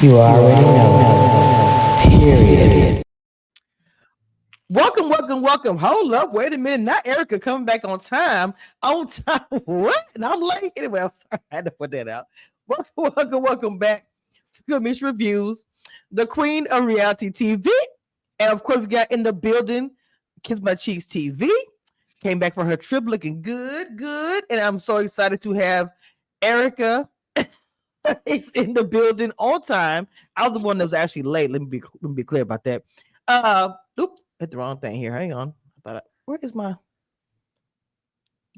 You already know. Period. Welcome. Hold up. Wait a minute. Not Erica coming back on time. On time. What? And I'm late. Anyway, I'm sorry. I had to put that out. Welcome back to Good Miss Reviews, the queen of reality TV. And of course, we got in the building Kiss My Cheeks TV. Came back from her trip looking good. And I'm so excited to have Erica is in the building on time. I was the one that was actually late. Let me be clear about that. Oop, hit the wrong thing here. Hang on. Where is my?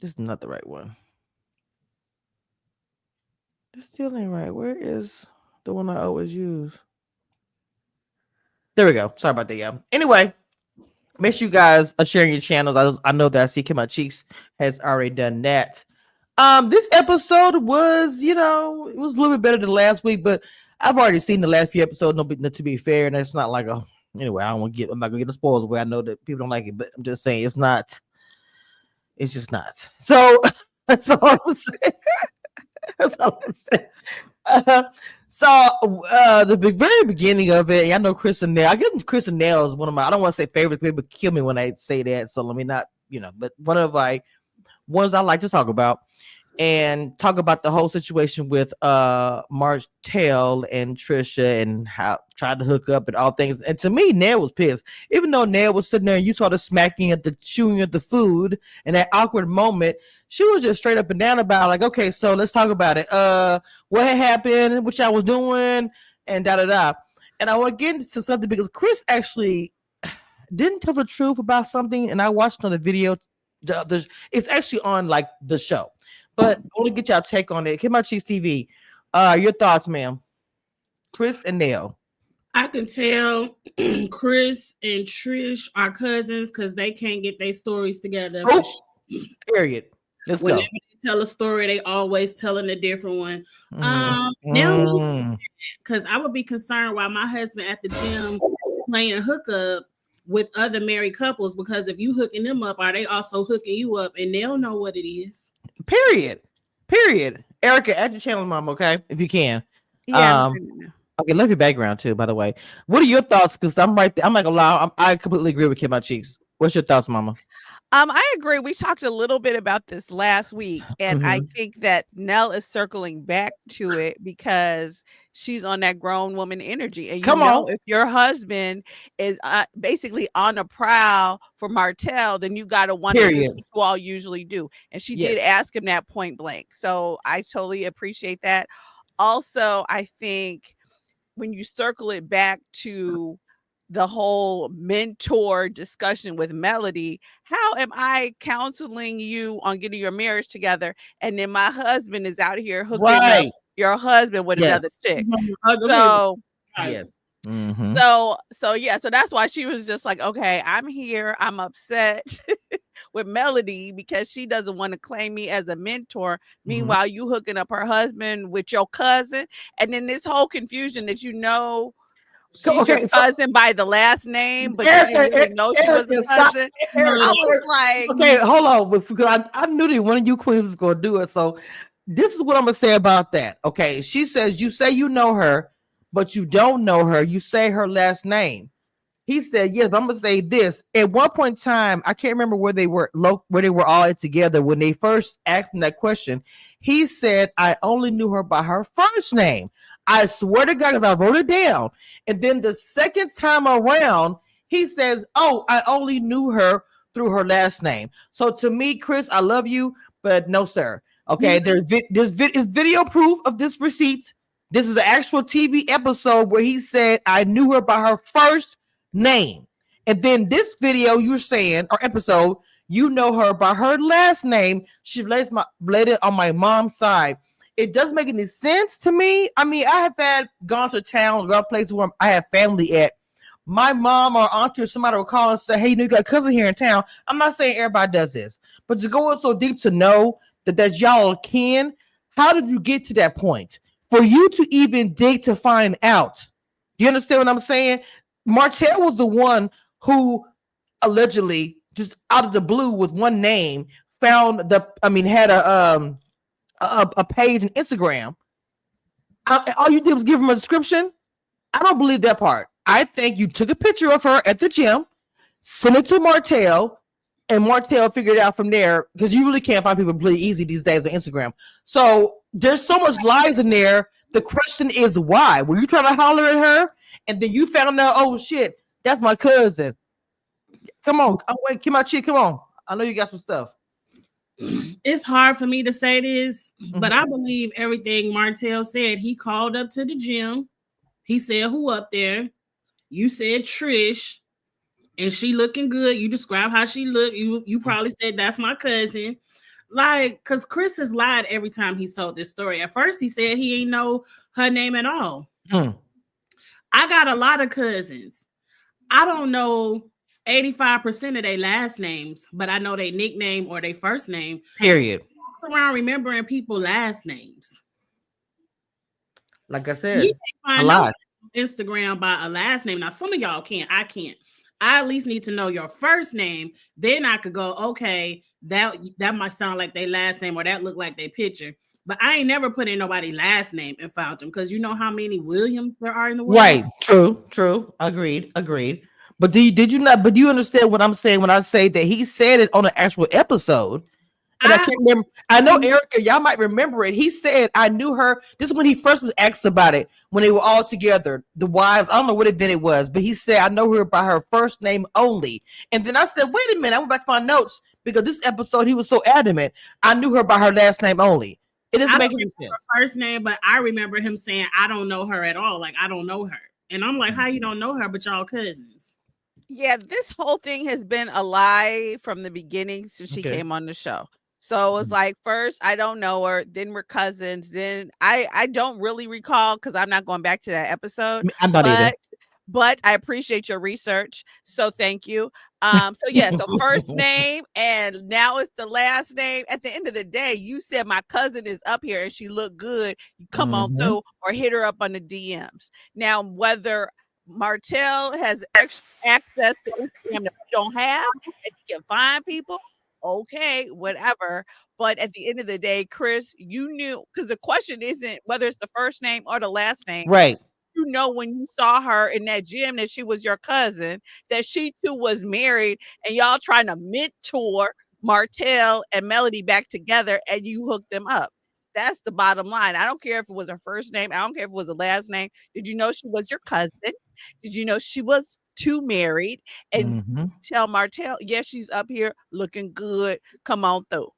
This is not the right one. This still ain't right. Where is the one I always use? There we go. Sorry about that, y'all. Anyway, make sure you guys are sharing your channels. I know that I see Kim My Cheeks has already done that. This episode was, it was a little bit better than last week, but I've already seen the last few episodes. No, to be fair, and it's not like anyway. I'm not gonna get the spoilers away. I know that people don't like it, but I'm just saying it's not. It's just not. So that's all I'm saying. That's all I'm saying. The very beginning of it, I know Chris and Nell. I guess Chris and Nell is one of my. I don't want to say favorites. People kill me when I say that. So let me not, but one of my ones I like to talk about. And talk about the whole situation with Martel and Trisha and how tried to hook up and all things. And to me, Nell was pissed. Even though Nell was sitting there and you saw the smacking at the chewing of the food and that awkward moment, she was just straight up and down about like, okay, so let's talk about it. What had happened, what y'all was doing, and da. And I want to get into something because Chris actually didn't tell the truth about something, and I watched another video. It's actually on like the show. But I want to get y'all take on it. Kim My Cheeks TV. Your thoughts, ma'am? Chris and Nell. I can tell Chris and Trish are cousins because they can't get their stories together. Oh, period. Let's Whenever go. they tell a story, they always telling a different one. Now, because I would be concerned while my husband at the gym playing hookup with other married couples, because if you hooking them up, are they also hooking you up? And they'll know what it is. Period. Erica, add your channel, mom, okay? If you can. Yeah. Okay, love your background too, by the way. What are your thoughts? Because I'm right there. I'm not gonna lie. I completely agree with Kim My Cheeks. What's your thoughts, mama? I agree. We talked a little bit about this last week, and I think that Nell is circling back to it because she's on that grown woman energy. And if your husband is basically on the prowl for Martel, then you got to wonder what you all usually do. And she did ask him that point blank. So I totally appreciate that. Also, I think when you circle it back to the whole mentor discussion with Melody, how am I counseling you on getting your marriage together? And then my husband is out here hooking up your husband with another chick. So, so that's why she was just like, okay, I'm here. I'm upset with Melody because she doesn't want to claim me as a mentor. Meanwhile, you hooking up her husband with your cousin. And then this whole confusion that she's your cousin by the last name, but you didn't really know she was a cousin. I was like, okay, hold on, because I knew that one of you queens was going to do it. So this is what I'm going to say about that. Okay, she says you say you know her, but you don't know her. You say her last name. He said yes, but I'm going to say this. At one point in time, I can't remember where they were all together when they first asked him that question. He said, I only knew her by her first name. I swear to God, because I wrote it down. And then the second time around, he says, oh, I only knew her through her last name. So to me, Chris, I love you, but no, sir. Okay, there's video proof of this receipt. This is an actual TV episode where he said, I knew her by her first name. And then this video you're saying, or episode, you know her by her last name. She laid it on my mom's side. It doesn't make any sense to me. I mean, I have gone to town, gone places where I have family at. My mom or auntie or somebody will call and say, hey, you got a cousin here in town. I'm not saying everybody does this, but to go in so deep to know that y'all kin, how did you get to that point? For you to even dig to find out. You understand what I'm saying? Martel was the one who allegedly, just out of the blue with one name, had a page on Instagram. All you did was give him a description. I don't believe that part. I think you took a picture of her at the gym, sent it to Martel, and Martel figured it out from there, because you really can't find people pretty easy these days on Instagram. So there's so much lies in there. The question is why? Were you trying to holler at her and then you found out, oh shit, that's my cousin? Come on. Oh, wait, come on, chick. Come on. I know you got some stuff. It's hard for me to say this, but I believe everything Martel said. He called up to the gym. He said, who up there? You said Trish, and she looking good. You described how she looked. You probably said that's my cousin. Like, because Chris has lied every time he's told this story. At first, he said he ain't know her name at all. I got a lot of cousins. I don't know 85% of their last names, but I know their nickname or their first name. Period. Walks around remembering people's last names. Like I said, you can a find lot. Instagram by a last name. Now, some of y'all can't. I can't. I at least need to know your first name. Then I could go, okay, that might sound like their last name or that look like their picture. But I ain't never put in nobody's last name and found them, because you know how many Williams there are in the world. Right. True. Agreed. But did you not? But do you understand what I'm saying when I say that he said it on an actual episode? And I can't remember. I know Erica, y'all might remember it. He said, I knew her. This is when he first was asked about it, when they were all together, the wives. I don't know what event it was, but he said, I know her by her first name only. And then I said, wait a minute. I went back to my notes, because this episode, he was so adamant. I knew her by her last name only. It doesn't make any sense. Her first name, but I remember him saying, I don't know her at all. Like, I don't know her. And I'm like, how you don't know her, but y'all cousins? Yeah, this whole thing has been a lie from the beginning since she came on the show. So it was like, first, I don't know her. Then we're cousins. Then I don't really recall, because I'm not going back to that episode. I'm not either. But I appreciate your research. So thank you. So first name, and now it's the last name. At the end of the day, you said my cousin is up here and she looked good. You come on through or hit her up on the DMs. Now, whether Martel has extra access to Instagram that we don't have, and he can find people, okay, whatever. But at the end of the day, Chris, you knew, because the question isn't whether it's the first name or the last name. Right. You know, when you saw her in that gym, that she was your cousin, that she too was married, and y'all trying to mentor Martel and Melody back together, and you hooked them up. That's the bottom line. I don't care if it was her first name. I don't care if it was the last name. Did you know she was your cousin? Did you know she was too married? And tell Martel, yes, she's up here looking good. Come on through.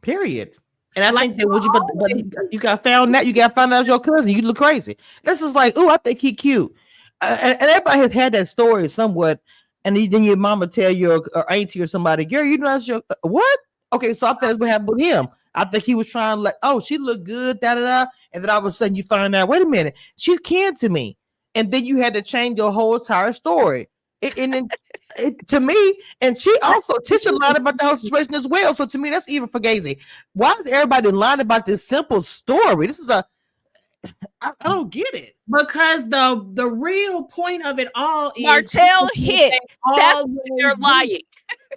Period. And I think that but you got found that, you got found out your cousin, you look crazy. This is like, oh, I think he cute. And everybody has had that story somewhat. And then your mama tell you, or auntie or somebody, girl, you know that's your what? Okay, so I think that's what happened with him. I think he was trying to, like, oh, she looked good, da. And then all of a sudden you find out, wait a minute, she's kin to me. And then you had to change your whole entire story. To me, and she also, Tisha lied about the whole situation as well. So to me, that's even fugazi. Why is everybody lying about this simple story? This is I don't get it. Because the real point of it all is Martel hit. That's why they're lying.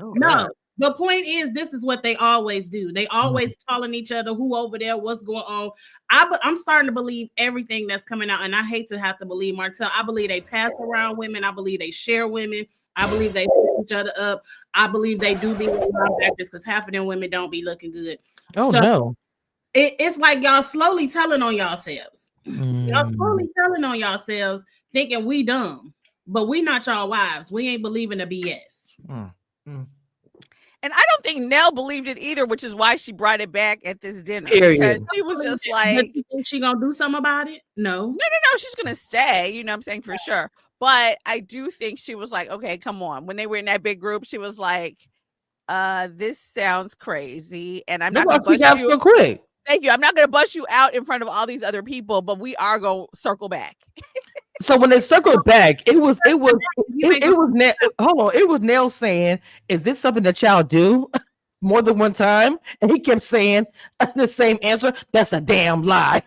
No. The point is, this is what they always do. They always calling each other, who over there, what's going on. I'm starting to believe everything that's coming out, and I hate to have to believe Martel. I believe they pass around women. I believe they share women. I believe they pick each other up. I believe they do be linebackers, because half of them women don't be looking good. No. It's like y'all slowly telling on yourselves. Y'all slowly telling on yourselves, thinking we dumb, but we not y'all wives. We ain't believing the BS. And I don't think Nell believed it either, which is why she brought it back at this dinner. Period. Because she was just like, you think she gonna do something about it? No. She's gonna stay, you know what I'm saying, for sure. But I do think she was like, okay, come on. When they were in that big group, she was like, this sounds crazy. And I'm not gonna bust you so quick. Thank you. I'm not gonna bust you out in front of all these other people, but we are gonna circle back. So when they circled back, it was Nell saying, is this something that y'all do more than one time? And he kept saying the same answer. That's a damn lie.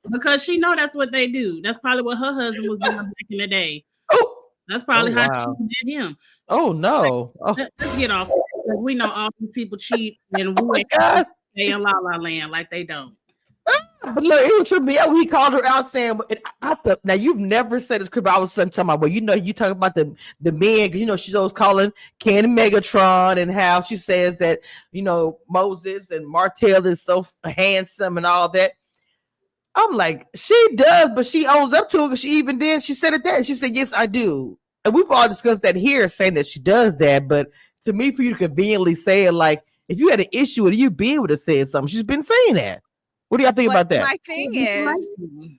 Because she know that's what they do. That's probably what her husband was doing back in the day. Oh, that's probably how she did him. Oh no. Let's get off. We know all these people cheat, and we ain't stay in La La Land like they don't. But look, it was tripping me out when he called her out saying, I thought, now you've never said this, but I was talking about, well, you talk about the men, because, she's always calling Ken Megatron and how she says that, Moses and Martel is so handsome and all that. I'm like, she does, but she owns up to it because she said it that. She said, yes, I do. And we've all discussed that here, saying that she does that. But to me, for you to conveniently say it, like, if you had an issue with it, you'd be able to say something. She's been saying that. What do y'all think about that? My thing is,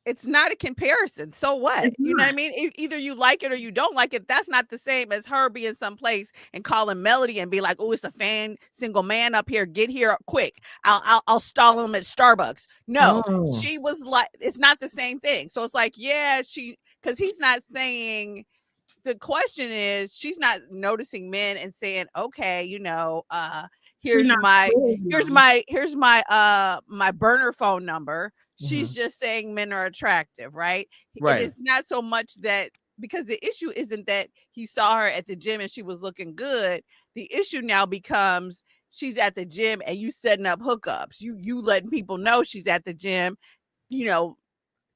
it's not a comparison. So what? You know what I mean? Either you like it or you don't like it. That's not the same as her being someplace and calling Melody and be like, "Oh, it's a single man up here. Get here quick. I'll stall him at Starbucks." No, she was like, it's not the same thing. So it's like, yeah, because he's not saying. The question is, she's not noticing men and saying, okay, here's my burner phone number. She's just saying men are attractive, right? Right. It's not so much that, because the issue isn't that he saw her at the gym and she was looking good. The issue now becomes she's at the gym and you setting up hookups. You letting people know she's at the gym,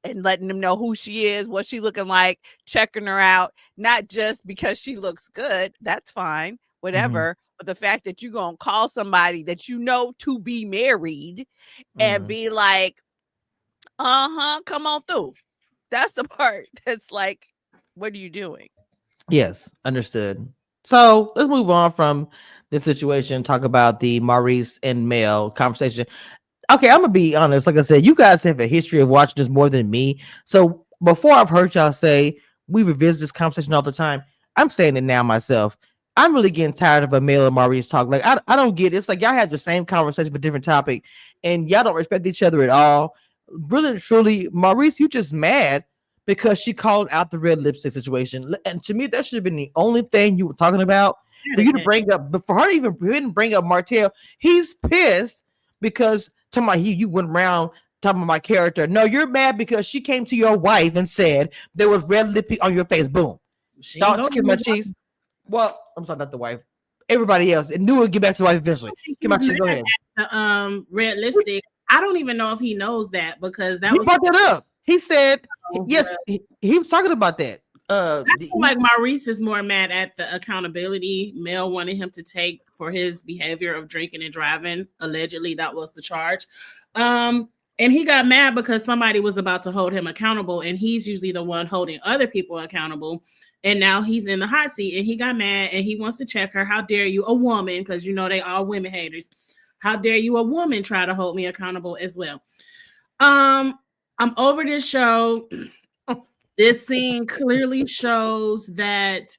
and letting them know who she is, what she looking like, checking her out, not just because she looks good. That's fine, whatever. But the fact that you're going to call somebody that you know to be married and be like, come on through. That's the part that's like, what are you doing? Yes, understood. So let's move on from this situation, talk about the Maurice and Mel conversation. Okay, I'm gonna be honest. Like I said, you guys have a history of watching this more than me. So before I've heard y'all say we revisit this conversation all the time, I'm saying it now myself. I'm really getting tired of a Mel and Maurice talk. Like I don't get it. It's like y'all have the same conversation but different topic, and y'all don't respect each other at all. Really and truly, Maurice, you just mad because she called out the red lipstick situation, and to me, that should have been the only thing you were talking about. For you to bring up, but for her to even bring up Martel, he's pissed because. You went around talking about my character. No, you're mad because she came to your wife and said there was red lippy on your face. Boom. Don't kiss my cheese. Well, I'm sorry, not the wife. Everybody else. And knew it would get back to the wife eventually. Get my cheese. Go ahead. The red lipstick. I don't even know if he knows that because that he brought that up. He said yes. He was talking about that. I feel like Maurice is more mad at the accountability Mel wanted him to take for his behavior of drinking and driving. Allegedly, that was the charge. And he got mad because somebody was about to hold him accountable, and he's usually the one holding other people accountable. And now he's in the hot seat, and he got mad, and he wants to check her. How dare you, a woman? Because they all women haters. How dare you, a woman, try to hold me accountable as well? I'm over this show. This scene clearly shows that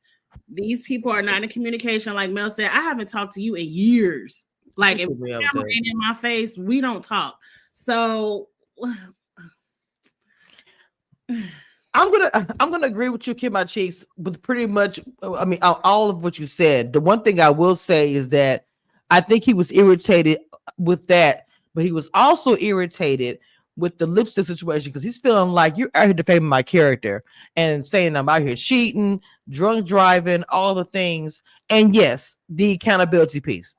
these people are not in communication. Like Mel said, I haven't talked to you in years. Like if the camera ain't in my face, we don't talk. So I'm gonna agree with you, Kid My Cheeks, with pretty much. I mean, all of what you said. The one thing I will say is that I think he was irritated with that, but he was also irritated with the lipstick situation because he's feeling like you're out here defaming my character and saying I'm out here cheating, drunk driving, all the things. And yes, the accountability piece.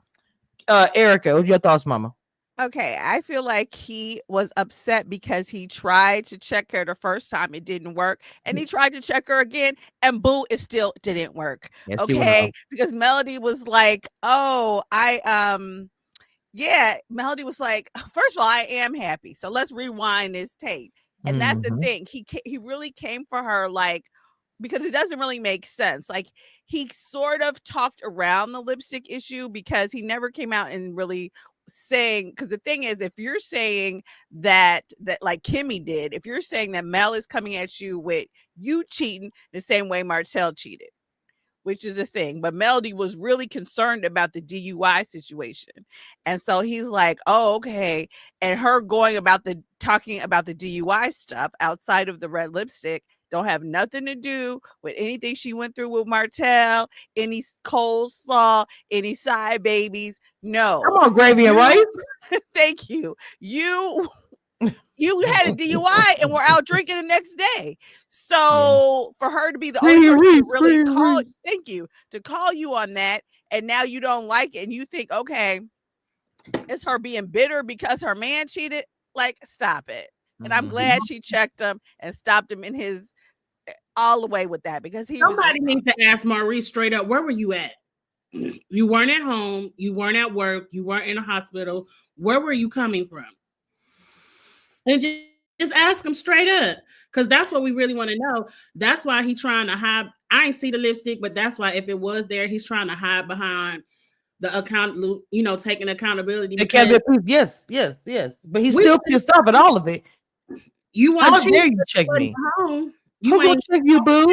Erica, what's your thoughts, Mama? Okay, I feel like he was upset because he tried to check her the first time, it didn't work, and he tried to check her again, and boo, it still didn't work. Yes, okay, because Melody was like, "Oh, yeah." Melody was like, "First of all, I am happy, so let's rewind this tape." And that's the thing. He really came for her, like, because it doesn't really make sense. Like, he sort of talked around the lipstick issue because he never came out and really saying, because the thing is, if you're saying that like Kimmy did, if you're saying that Mel is coming at you with you cheating the same way Martel cheated, which is a thing, but Melody was really concerned about the DUI situation, and so he's like, oh, okay. And her talking about the DUI stuff outside of the red lipstick don't have nothing to do with anything she went through with Martel, any coleslaw, any side babies. No. Come on, gravy and rice. Thank you. You had a DUI and were out drinking the next day. So for her to be the only person to really call you on that, and now you don't like it, and you think, okay, it's her being bitter because her man cheated. Like, stop it. And I'm glad she checked him and stopped him in his all the way with that, because somebody needs to ask Maurice straight up, where were you at? You weren't at home, you weren't at work, you weren't in a hospital. Where were you coming from? And just ask him straight up, because that's what we really want to know. That's why he's trying to hide. I ain't see the lipstick, but that's why if it was there, he's trying to hide behind the account, taking accountability. Yes. But he's still pissed off at all of it. How dare you check me? Who gonna check you, boo?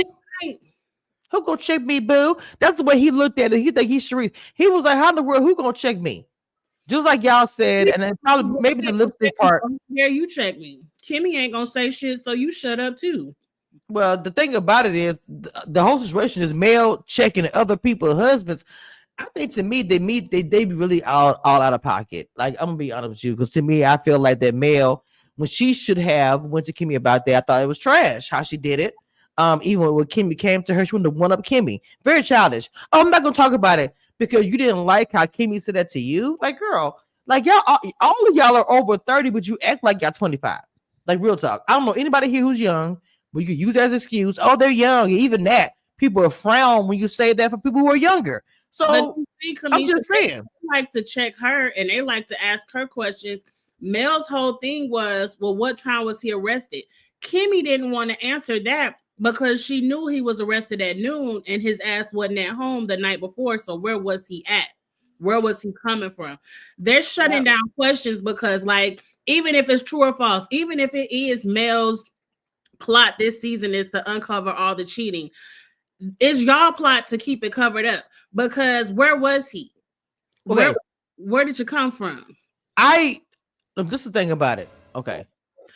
Who gonna check me, boo? That's the way he looked at it. He think he's Sharice. He was like, how in the world, who gonna check me? Just like y'all said, and then probably maybe the lipstick part. Yeah, you check me. Kimmy ain't gonna say shit, so you shut up too. Well, the thing about it is the whole situation is male checking other people's husbands. I think to me, they be really all out of pocket. Like, I'm gonna be honest with you, because to me, I feel like that male, when she should have went to Kimmy about that, I thought it was trash how she did it. Even when Kimmy came to her, she wanted to one up Kimmy. Very childish. Oh, I'm not gonna talk about it because you didn't like how Kimmy said that to you. Like, girl, like y'all, all of y'all are over 30, but you act like y'all 25. Like, real talk. I don't know anybody here who's young, but you can use that as an excuse. Oh, they're young. Even that, people are frown when you say that for people who are younger. So I'm just saying, they like to check her and they like to ask her questions. Mel's whole thing was, well, what time was he arrested? Kimmy didn't want to answer that because she knew he was arrested at noon and his ass wasn't at home the night before. So where was he at? Where was he coming from? They're shutting down questions because, like, even if it's true or false, even if it is Mel's plot this season is to uncover all the cheating, it's y'all plot to keep it covered up. Because where was he? Where did you come from? This is the thing about it. Okay.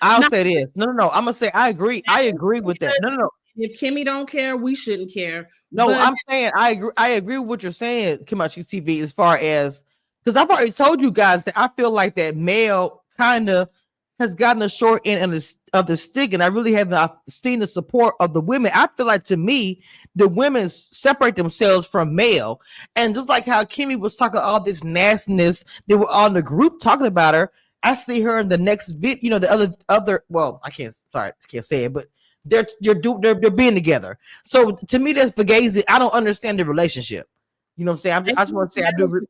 I'll say this. No. I'm gonna say I agree. I agree with that. No. If Kimmy don't care, we shouldn't care. No, but I'm saying I agree. I agree with what you're saying, Kimachi TV, as far as, because I've already told you guys that I feel like that male kind of has gotten a short end of the stick, and I really haven't seen the support of the women. I feel like, to me, the women separate themselves from male, and just like how Kimmy was talking all this nastiness, they were all in the group talking about her. I see her in the next video, the other. Well, I can't say it, but they're being together. So to me, that's fugazi. I don't understand the relationship. You know what I'm saying? I just want to say I do.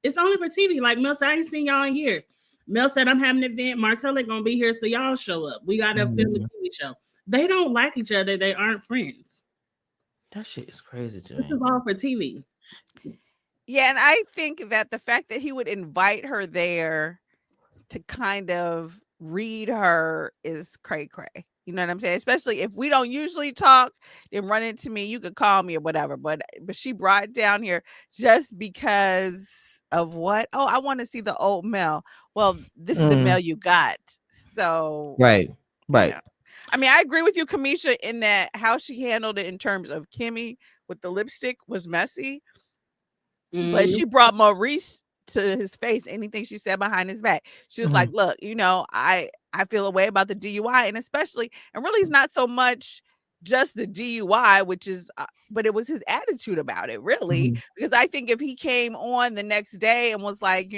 It's only for TV. Like Mel said, I ain't seen y'all in years. Mel said, I'm having an event. Martel ain't gonna be here, so y'all show up. We gotta film the TV show. They don't like each other. They aren't friends. That shit is crazy, Jane. This is all for TV. Yeah, and I think that the fact that he would invite her there to kind of read her is cray. You know what I'm saying? Especially if we don't usually talk, then run into me. You could call me or whatever. But she brought it down here just because of what? Oh, I want to see the old Mel. Well, this is the Mel you got. So right. You know. I mean, I agree with you, Kamisha, in that how she handled it in terms of Kimmy with the lipstick was messy. But she brought Maurice to his face. Anything she said behind his back, she was like, look, I feel a way about the DUI, and especially, and really it's not so much just the DUI, which is but it was his attitude about it, really. Because I think if he came on the next day and was like,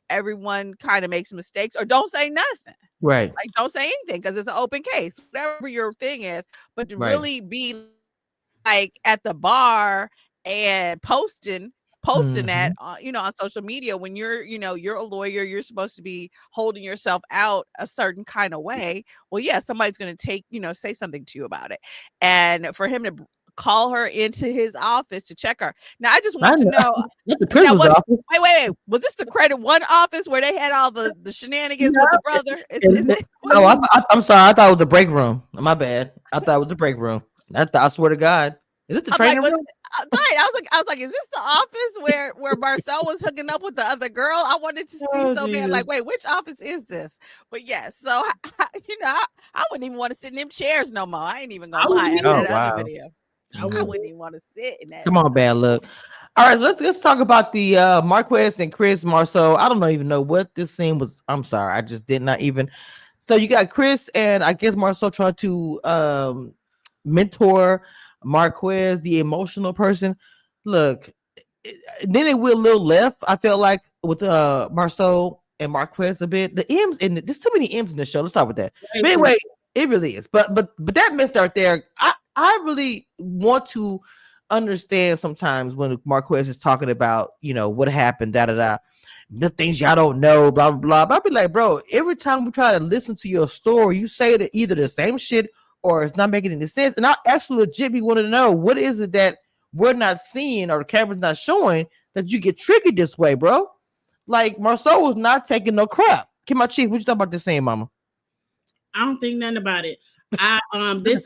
everyone kind of makes mistakes, or don't say nothing, right? Like, don't say anything because it's an open case, whatever your thing is. But to really be like at the bar and posting that on social media, when you're a lawyer, you're supposed to be holding yourself out a certain kind of way. Well, yeah, somebody's going to say something to you about it. And for him to call her into his office to check her. Now, I just want to know, wait, was this the Credit One office where they had all the shenanigans with the brother? I'm sorry, I thought it was the break room. My bad. I thought it was the break room. I swear to God. Is this the training room? I was like, is this the office where Marcel was hooking up with the other girl? I wanted to see bad. Like, wait, which office is this? But yes, so I wouldn't even want to sit in them chairs no more. I ain't even gonna lie. Other video, I wouldn't even want to sit in that. Come on, bad luck. All right, let's talk about the Marquez and Chris Marceau. I don't even know what this scene was. I'm sorry, I just did not even. So you got Chris and I guess Marceau trying to mentor Marquez, the emotional person. Look, then it went a little left, I felt like, with Marceau and Marquez a bit. The M's and there's too many M's in the show. Let's start with that. But anyway, it really is. But that mess right there, I really want to understand sometimes when Marquez is talking about, what happened, the things y'all don't know, blah, blah, blah. But I'll be like, bro, every time we try to listen to your story, you say that either the same shit or it's not making any sense. And I actually legitimately want to know, what is it that we're not seeing or the camera's not showing that you get triggered this way, bro? Like, Marceau was not taking no crap. Kim, my chief, what you talking about this saying, mama? I don't think nothing about it. This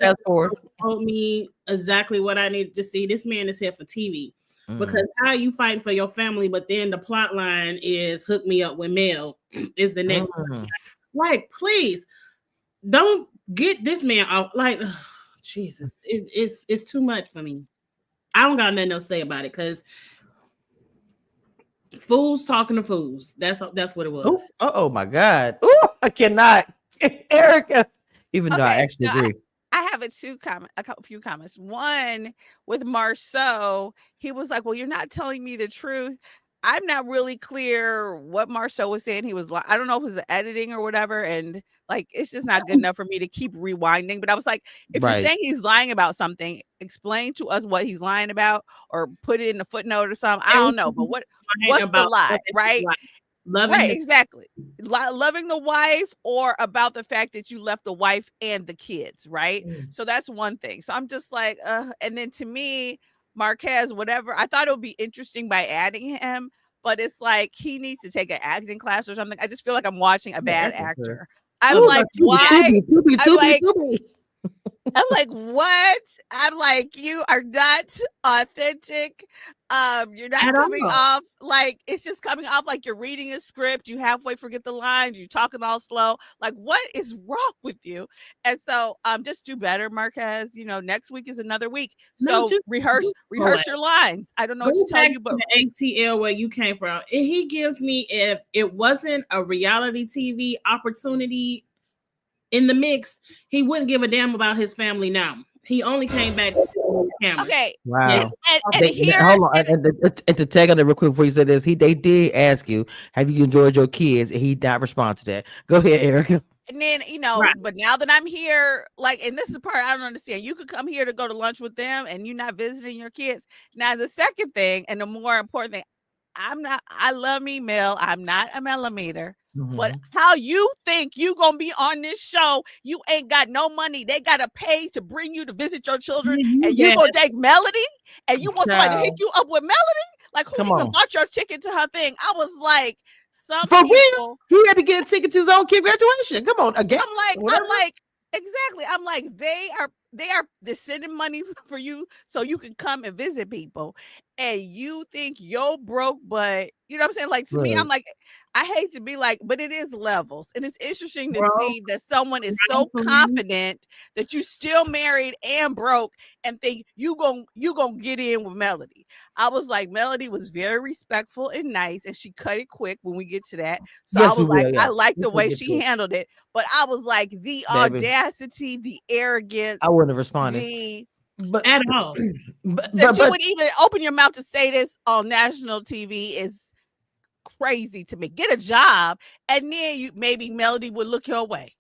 told me exactly what I needed to see. This man is here for TV. Because how are you fighting for your family, but then the plot line is hook me up with Mel is the next one. Like, please don't get this man out. Like, Jesus, it's too much for me. I don't got nothing else to say about it because fools talking to fools. That's what it was. Oh my God. Oh, I cannot. Erica. Even though I actually agree. I have a few comments. One with Marceau, he was like, well, you're not telling me the truth. I'm not really clear what Marceau was saying. He was like, I don't know if it was the editing or whatever. And like, it's just not good enough for me to keep rewinding. But I was like, if you're saying he's lying about something, explain to us what he's lying about or put it in the footnote or something. I don't know. But what's the lie, right? Exactly. Loving the wife or about the fact that you left the wife and the kids, right? So that's one thing. So I'm just like, and then to me, Marquez, whatever, I thought it would be interesting by adding him, but it's like he needs to take an acting class or something. I just feel like I'm watching a bad actor. I'm like, why? I'm like, what? I'm like, you are not authentic. You're not coming off like it's just coming off like you're reading a script. You halfway forget the lines. You're talking all slow. Like, what is wrong with you? And so, just do better, Marquez. Next week is another week. So rehearse your lines. I don't know what to tell you, but the ATL where you came from. He gives me, if it wasn't a reality TV opportunity in the mix, he wouldn't give a damn about his family now. He only came back to his camera. Okay. Wow. And here, hold on. And to tag on it real quick before you say this, they did ask you, have you enjoyed your kids? And he did not respond to that. Go ahead, Erica. And then, but now that I'm here, like, and this is the part I don't understand. You could come here to go to lunch with them and you're not visiting your kids. Now, the second thing, and the more important thing, I love me, Mel. I'm not a millimeter. But how you think you gonna be on this show? You ain't got no money. They gotta pay to bring you to visit your children, and you gonna take Melody, and you want somebody to hit you up with Melody? Like, who even bought your ticket to her thing? I was like, real, he had to get a ticket to his own kid graduation. Come on, again. I'm like, exactly. I'm like, they're sending money for you so you can come and visit people, and you think you're broke, but you know what I'm saying? Like, to me, I'm like, I hate to be like, but it is levels, and it's interesting to see that someone is so confident that you still married and broke and think you gonna get in with Melody. I was like, Melody was very respectful and nice, and she cut it quick when we get to that. So I was like, I like the way she handled it, but I was like, the audacity, the arrogance. I wouldn't have responded. But at all. But you would even open your mouth to say this on national TV is crazy to me. Get a job, and then maybe Melody would look your way.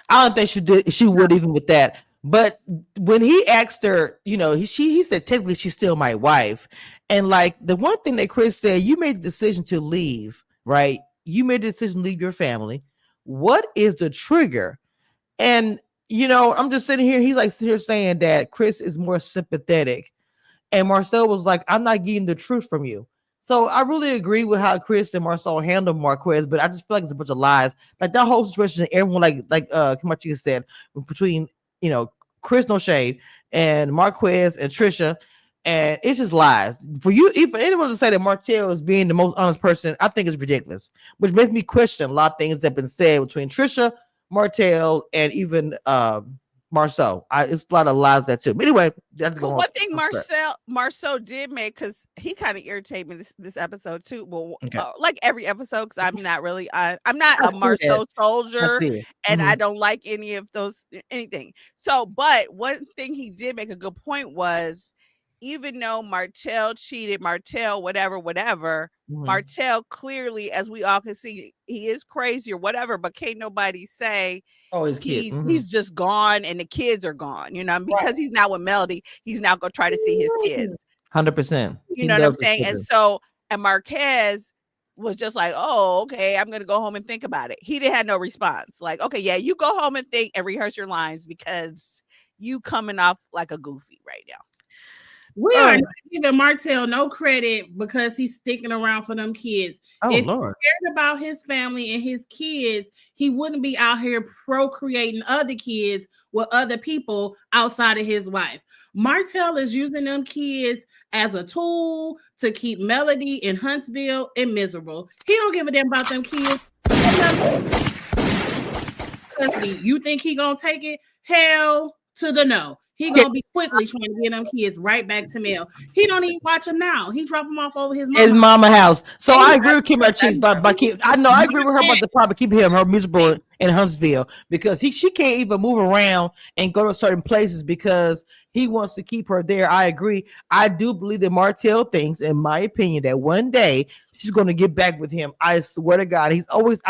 I don't think she would even with that. But when he asked her, he said technically she's still my wife. And like the one thing that Chris said, you made the decision to leave, right? You made the decision to leave your family. What is the trigger? And I'm just sitting here. He's like saying that Chris is more sympathetic. And Marcel was like, I'm not getting the truth from you. So I really agree with how Chris and Marcel handled Marquez, but I just feel like it's a bunch of lies. Like that whole situation, everyone like Kamachi said, between Chris, no shade, and Marquez and Trisha, and it's just lies. For anyone to say that Martel is being the most honest person, I think it's ridiculous. Which makes me question a lot of things that have been said between Trisha, Martel, and even Marceau. It's a lot of lies there too. But anyway, that's going. One thing Marceau did make, because he kind of irritated me this episode too. Well, like every episode, because I'm not really I'm not a Marceau soldier, and I don't like any of those anything. So, but one thing he did make a good point was even though Martel cheated, Martel, whatever, Martel clearly, as we all can see, he is crazy or whatever, but can't nobody say his kid. He's just gone and the kids are gone, because he's now with Melody, he's now gonna try to see his kids. 100%. You know what I'm saying? And so, and Marquez was just like, oh, okay, I'm gonna go home and think about it. He didn't have no response. Like, okay, yeah, you go home and think and rehearse your lines because you coming off like a goofy right now. We are not giving Martel no credit because he's sticking around for them kids. If Lord. he cared about his family and his kids, he wouldn't be out here procreating other kids with other people outside of his wife. Martel is using them kids as a tool to keep Melody in Huntsville and miserable. He don't give a damn about them kids. You think he gonna take it? Hell to the no. He gonna be quickly trying to get them kids right back to Mel. He don't even watch them now. He drop them off over his mama house. So I agree with Kim Cheese, but I agree with her about the problem keep her miserable in Huntsville because she can't even move around and go to certain places because he wants to keep her there. I agree. I do believe that Martel thinks, in my opinion, that one day she's going to get back with him. I swear to God, I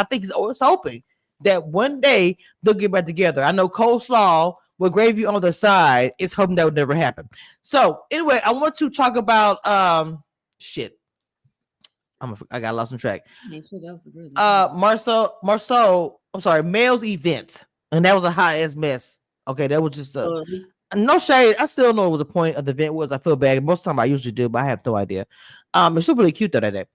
think he's always hoping that one day they'll get back together. I know coleslaw with gravy on the side is hoping that would never happen. So anyway, I want to talk about shit. I got lost in track. Marceau, I'm sorry, Mel's event, and that was a hot ass mess. Okay, that was just no shade. I still know what the point of the event was. I feel bad. Most of the time I usually do, but I have no idea. It's still really cute though that day.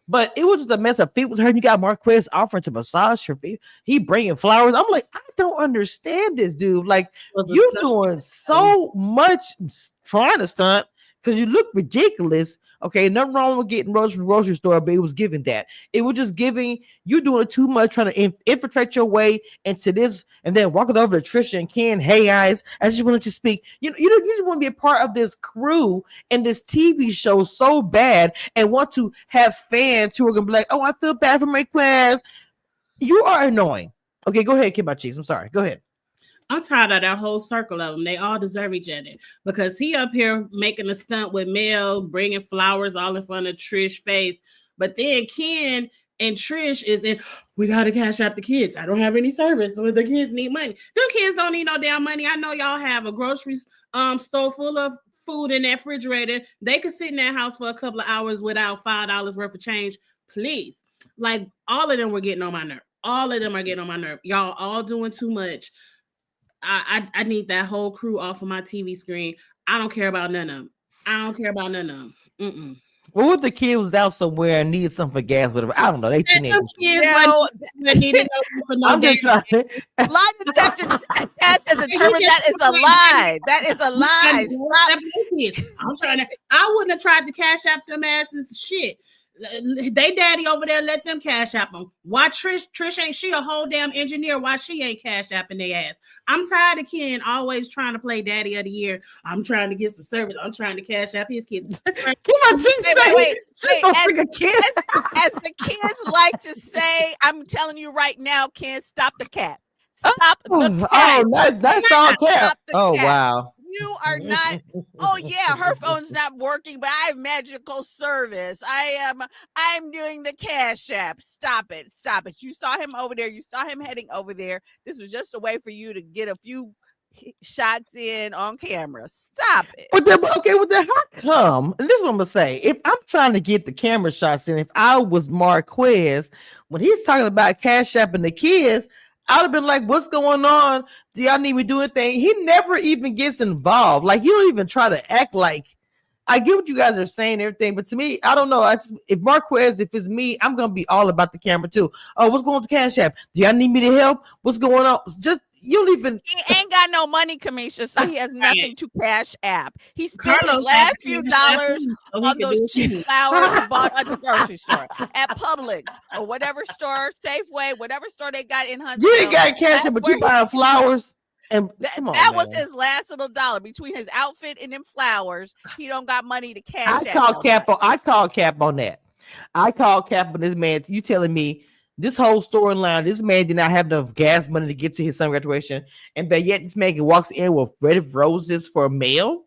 But it was just a mess of feet with her. You got Marquez offering to massage her feet. He bringing flowers. I'm like, I don't understand this, dude. Like, you're doing so much trying to stunt because you look ridiculous. Okay, nothing wrong with getting roses from the grocery store, but it was giving that. It was just giving you doing too much, trying to infiltrate your way into this, and then walking over to Trisha and Ken. Hey guys, I just wanted to speak. You just want to be a part of this crew and this TV show so bad, and want to have fans who are gonna be like, "Oh, I feel bad for Marquez." You are annoying. Okay, go ahead, Kid My Cheeks. I'm sorry. Go ahead. I'm tired of that whole circle of them. They all deserve each other because he up here making a stunt with Mel, bringing flowers all in front of Trish's face. But then Ken and Trish is in, we got to cash out the kids. I don't have any service, so the kids need money. Them kids don't need no damn money. I know y'all have a grocery store full of food in that refrigerator. They could sit in that house for a couple of hours without $5 worth of change. Please. Like, all of them were getting on my nerve. All of them are getting on my nerve. Y'all all doing too much. I need that whole crew off of my TV screen. I don't care about none of them. Mm-mm. What if the kid was out somewhere and needed something for gas? Whatever. I don't know. They I'm just trying. Lie detector test has determined that is a lie. That is a lie. I wouldn't have tried to cash out them asses. Shit. They daddy over there, let them cash app them. Why Trish ain't she a whole damn engineer? Why she ain't cash apping their ass? I'm tired of Ken always trying to play daddy of the year. I'm trying to get some service. I'm trying to cash app his kids. Wait. As the kids like to say, I'm telling you right now, Ken, stop the cat. Stop the cat. Oh, that's all cat. Oh, wow. You are not. Oh yeah, her phone's not working, but I have magical service. I'm doing the cash app. Stop it. You saw him over there. You saw him heading over there. This was just a way for you to get a few shots in on camera. Stop it. How come? And this is what I'm gonna say. If I'm trying to get the camera shots in, if I was Marquez, when he's talking about cash app and the kids, I'd have been like, what's going on? Do y'all need me to do anything? He never even gets involved. Like, you don't even try to act like, I get what you guys are saying, everything, but to me, I don't know. If Marquez, if it's me, I'm going to be all about the camera too. Oh, what's going on with the cash app? Do y'all need me to help? What's going on? Just, you don't even. He ain't got no money, Kamisha, so he has nothing to cash app. He spent his last few dollars on those cheap flowers he bought at the grocery store, at Publix, or whatever store, Safeway, whatever store they got in Huntsville. You ain't got cash app, but you buying flowers. And that was his last little dollar between his outfit and them flowers. He don't got money to cash. I call cap on that. I call cap on this man. You telling me this whole storyline, this man did not have enough gas money to get to his son's graduation, and but yet this man walks in with red roses for a mail.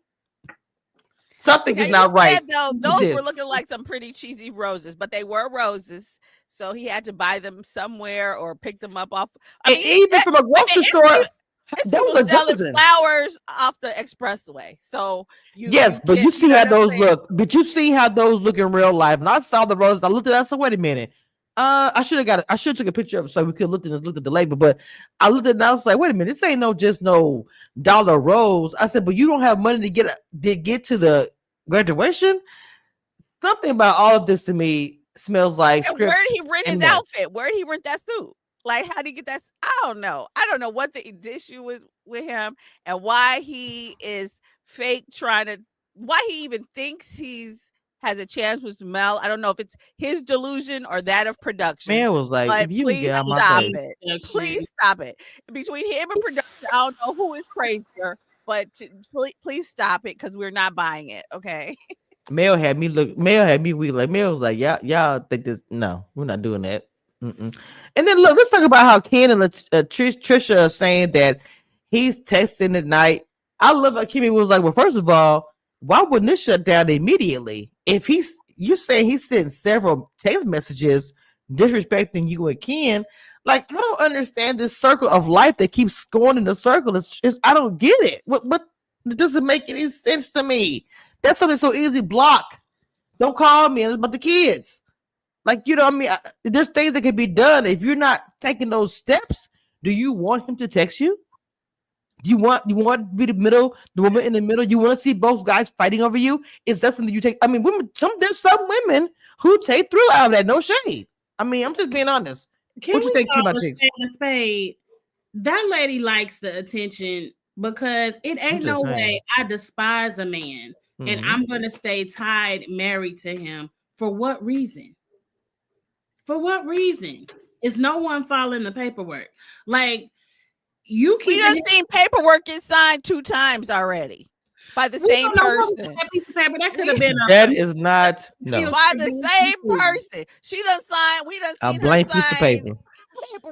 Something Now is you not right. said though with those this. were looking like some pretty cheesy roses, but they were roses, so he had to buy them somewhere or pick them up off. I And mean, even from a grocery store, it's that people was a selling dozen. flowers off the expressway. So Yes, but can't, you see know how what I'm those saying? look. But you see how those look in real life. And I saw the roses. I looked at that. I said, wait a minute. I should have got it. I should have took a picture of it so we could look at the label. But I looked at it and I was like, wait a minute, this ain't just no dollar rose. I said, but you don't have money to get to the graduation. Something about all of this to me smells like And script. where did he rent his outfit? Where did he rent that suit? Like, how did he get that? I don't know. I don't know what the issue was with him and why he is fake why he even thinks has a chance with Mel. I don't know if it's his delusion or that of production. Man was like, but if you please get out my stop face. it. Please stop it. Between him and production, I don't know who is crazier, but please stop it because we're not buying it. Okay. Mel had me weak. Like Mel was like, y'all think this? No, we're not doing that. Mm-mm. And then look, let's talk about how Ken and Trisha are saying that he's texting at night. I love how Kimmy was like, well, first of all, why wouldn't this shut down immediately? If you're saying he sent several text messages disrespecting you and Ken, like I don't understand this circle of life that keeps going in the circle. It's I don't get it. What it doesn't make any sense to me. That's something so easy. Block. Don't call me. It's about the kids. Like, you know what I mean? There's things that can be done. If you're not taking those steps, do you want him to text you? Do you want to be the woman in the middle? You want to see both guys fighting over you? Is that something you take? I mean, there's some women who take thrill out of that. No shade. I mean, I'm just being honest. What you think about chicks? Spade? That lady likes the attention because it ain't no way I despise a man and I'm going to stay married to him. For what reason? For what reason? Is no one following the paperwork? Like, we done seen paperwork get signed 2 times already by the same person. That piece of paper that could have been. That is not by the same person. She done signed. We done seen a blank piece of paper.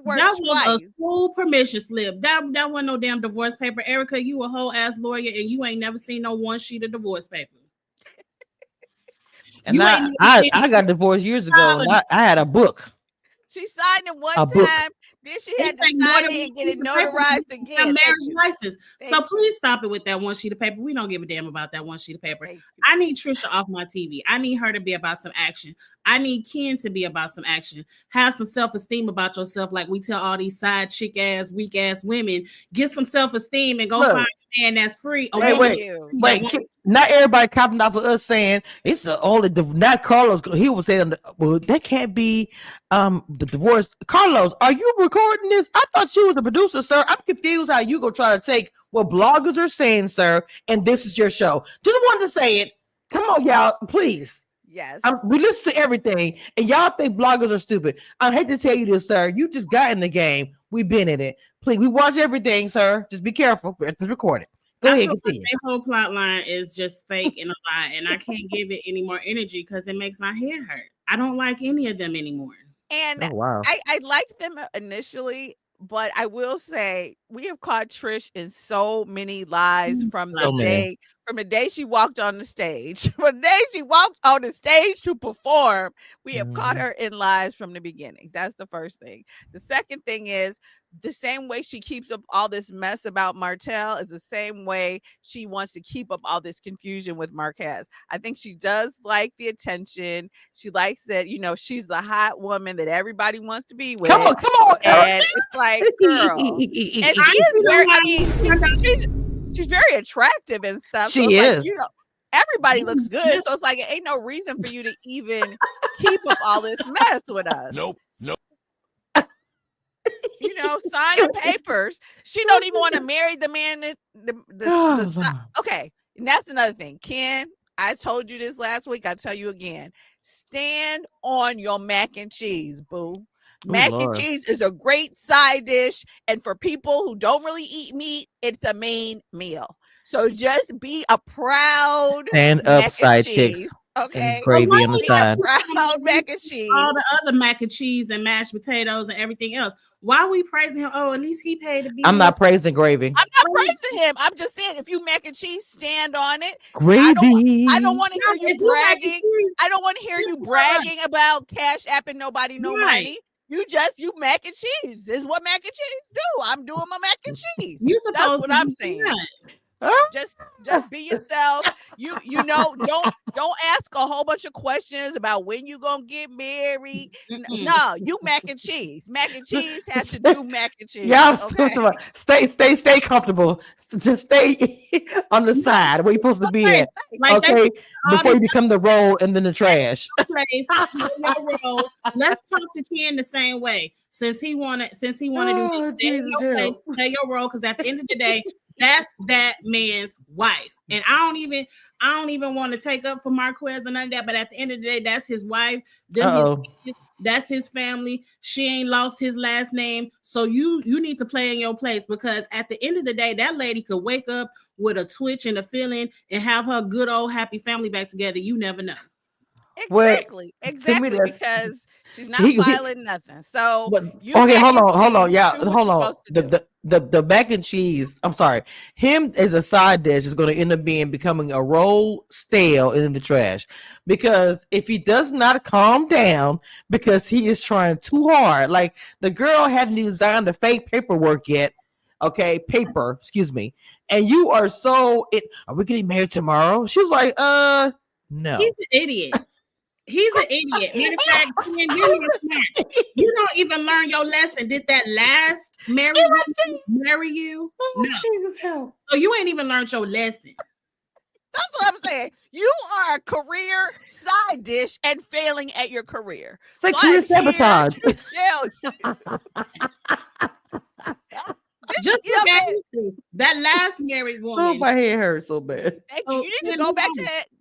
That was a full permission slip. That wasn't no damn divorce paper. Erica, you a whole ass lawyer and you ain't never seen no one sheet of divorce paper. And I got divorced years ago. And I had a book. She signed it one time, then she had to sign it and get it notarized again. Marriage license. So please stop it with that one sheet of paper. We don't give a damn about that one sheet of paper. I need Trisha off my TV. I need her to be about some action. I need Ken to be about some action. Have some self-esteem about yourself, like we tell all these side chick ass, weak ass women. Get some self-esteem and go find a man that's free. Wait. Not everybody copping off of us saying it's the only not Carlos. He was saying, well, that can't be the divorce. Carlos, are you recording this? I thought you was the producer, sir. I'm confused how you gonna try to take what bloggers are saying, sir, and this is your show. Just wanted to say it. Come on, y'all, please. Yes. We listen to everything, and y'all think bloggers are stupid. I hate to tell you this, sir. You just got in the game. We've been in it. Please, we watch everything, sir. Just be careful. It's recorded. Go ahead. Continue. Like the whole plot line is just fake and a lie, and I can't give it any more energy because it makes my head hurt. I don't like any of them anymore. And I liked them initially, but I will say we have caught Trish in so many lies from the day she walked on the stage. From the day she walked on the stage to perform, we have caught her in lies from the beginning. That's the first thing. The second thing is the same way she keeps up all this mess about Martel is the same way she wants to keep up all this confusion with Marquez. I think she does like the attention. She likes that, she's the hot woman that everybody wants to be with. Come on. And it's like, girl. And she is she's very attractive and stuff. She is. Like, everybody looks good. So it's like, it ain't no reason for you to even keep up all this mess with us. Nope. Sign the papers. She don't even want to marry the man okay. And that's another thing. Ken, I told you this last week. I tell you again. Stand on your mac and cheese, boo. Mac and cheese is a great side dish. And for people who don't really eat meat, it's a main meal. So just be a proud stand up side chicks. Okay, gravy on the side. Brown mac and cheese. All the other mac and cheese and mashed potatoes and everything else. Why are we praising him? Oh, at least he paid the bill. I'm not praising gravy. I'm not praising him. I'm just saying, if you mac and cheese, stand on it. Gravy. I don't want to hear you bragging. I don't want to hear you bragging about Cash Apping nobody no money. You mac and cheese. This is what mac and cheese do. I'm doing my mac and cheese. That's what I'm saying. Just be yourself. You know, don't ask a whole bunch of questions about when you gonna get married. No, you mac and cheese. Mac and cheese has to do mac and cheese. Y'all stay comfortable. Just stay on the side where you're supposed to be at. Okay, before you become the roll and then the trash. Let's talk to Ken the same way. Since he wanted to stay in your place, play your role, because at the end of the day, that's that man's wife. And I don't even want to take up for Marquez and none of that, but at the end of the day, that's his wife. That's his family. She ain't lost his last name. So you need to play in your place, because at the end of the day, that lady could wake up with a twitch and a feeling and have her good old happy family back together. You never know. Exactly, because she's not filing nothing. So hold on, yeah, hold on. The mac and cheese. I'm sorry, him as a side dish is going to end up becoming a roll stale and in the trash, because if he does not calm down, because he is trying too hard. Like, the girl hadn't even signed the fake paperwork yet. Okay, excuse me. And you are are we getting married tomorrow? She's like, no. He's an idiot. He's an idiot. Matter of fact, you don't even learn your lesson. Did that last marry you? Oh, no. Jesus help. So you ain't even learned your lesson. That's what I'm saying. You are a career side dish and failing at your career. It's like career sabotage. Just that last married woman. Oh, my head hurts so bad. You need to go back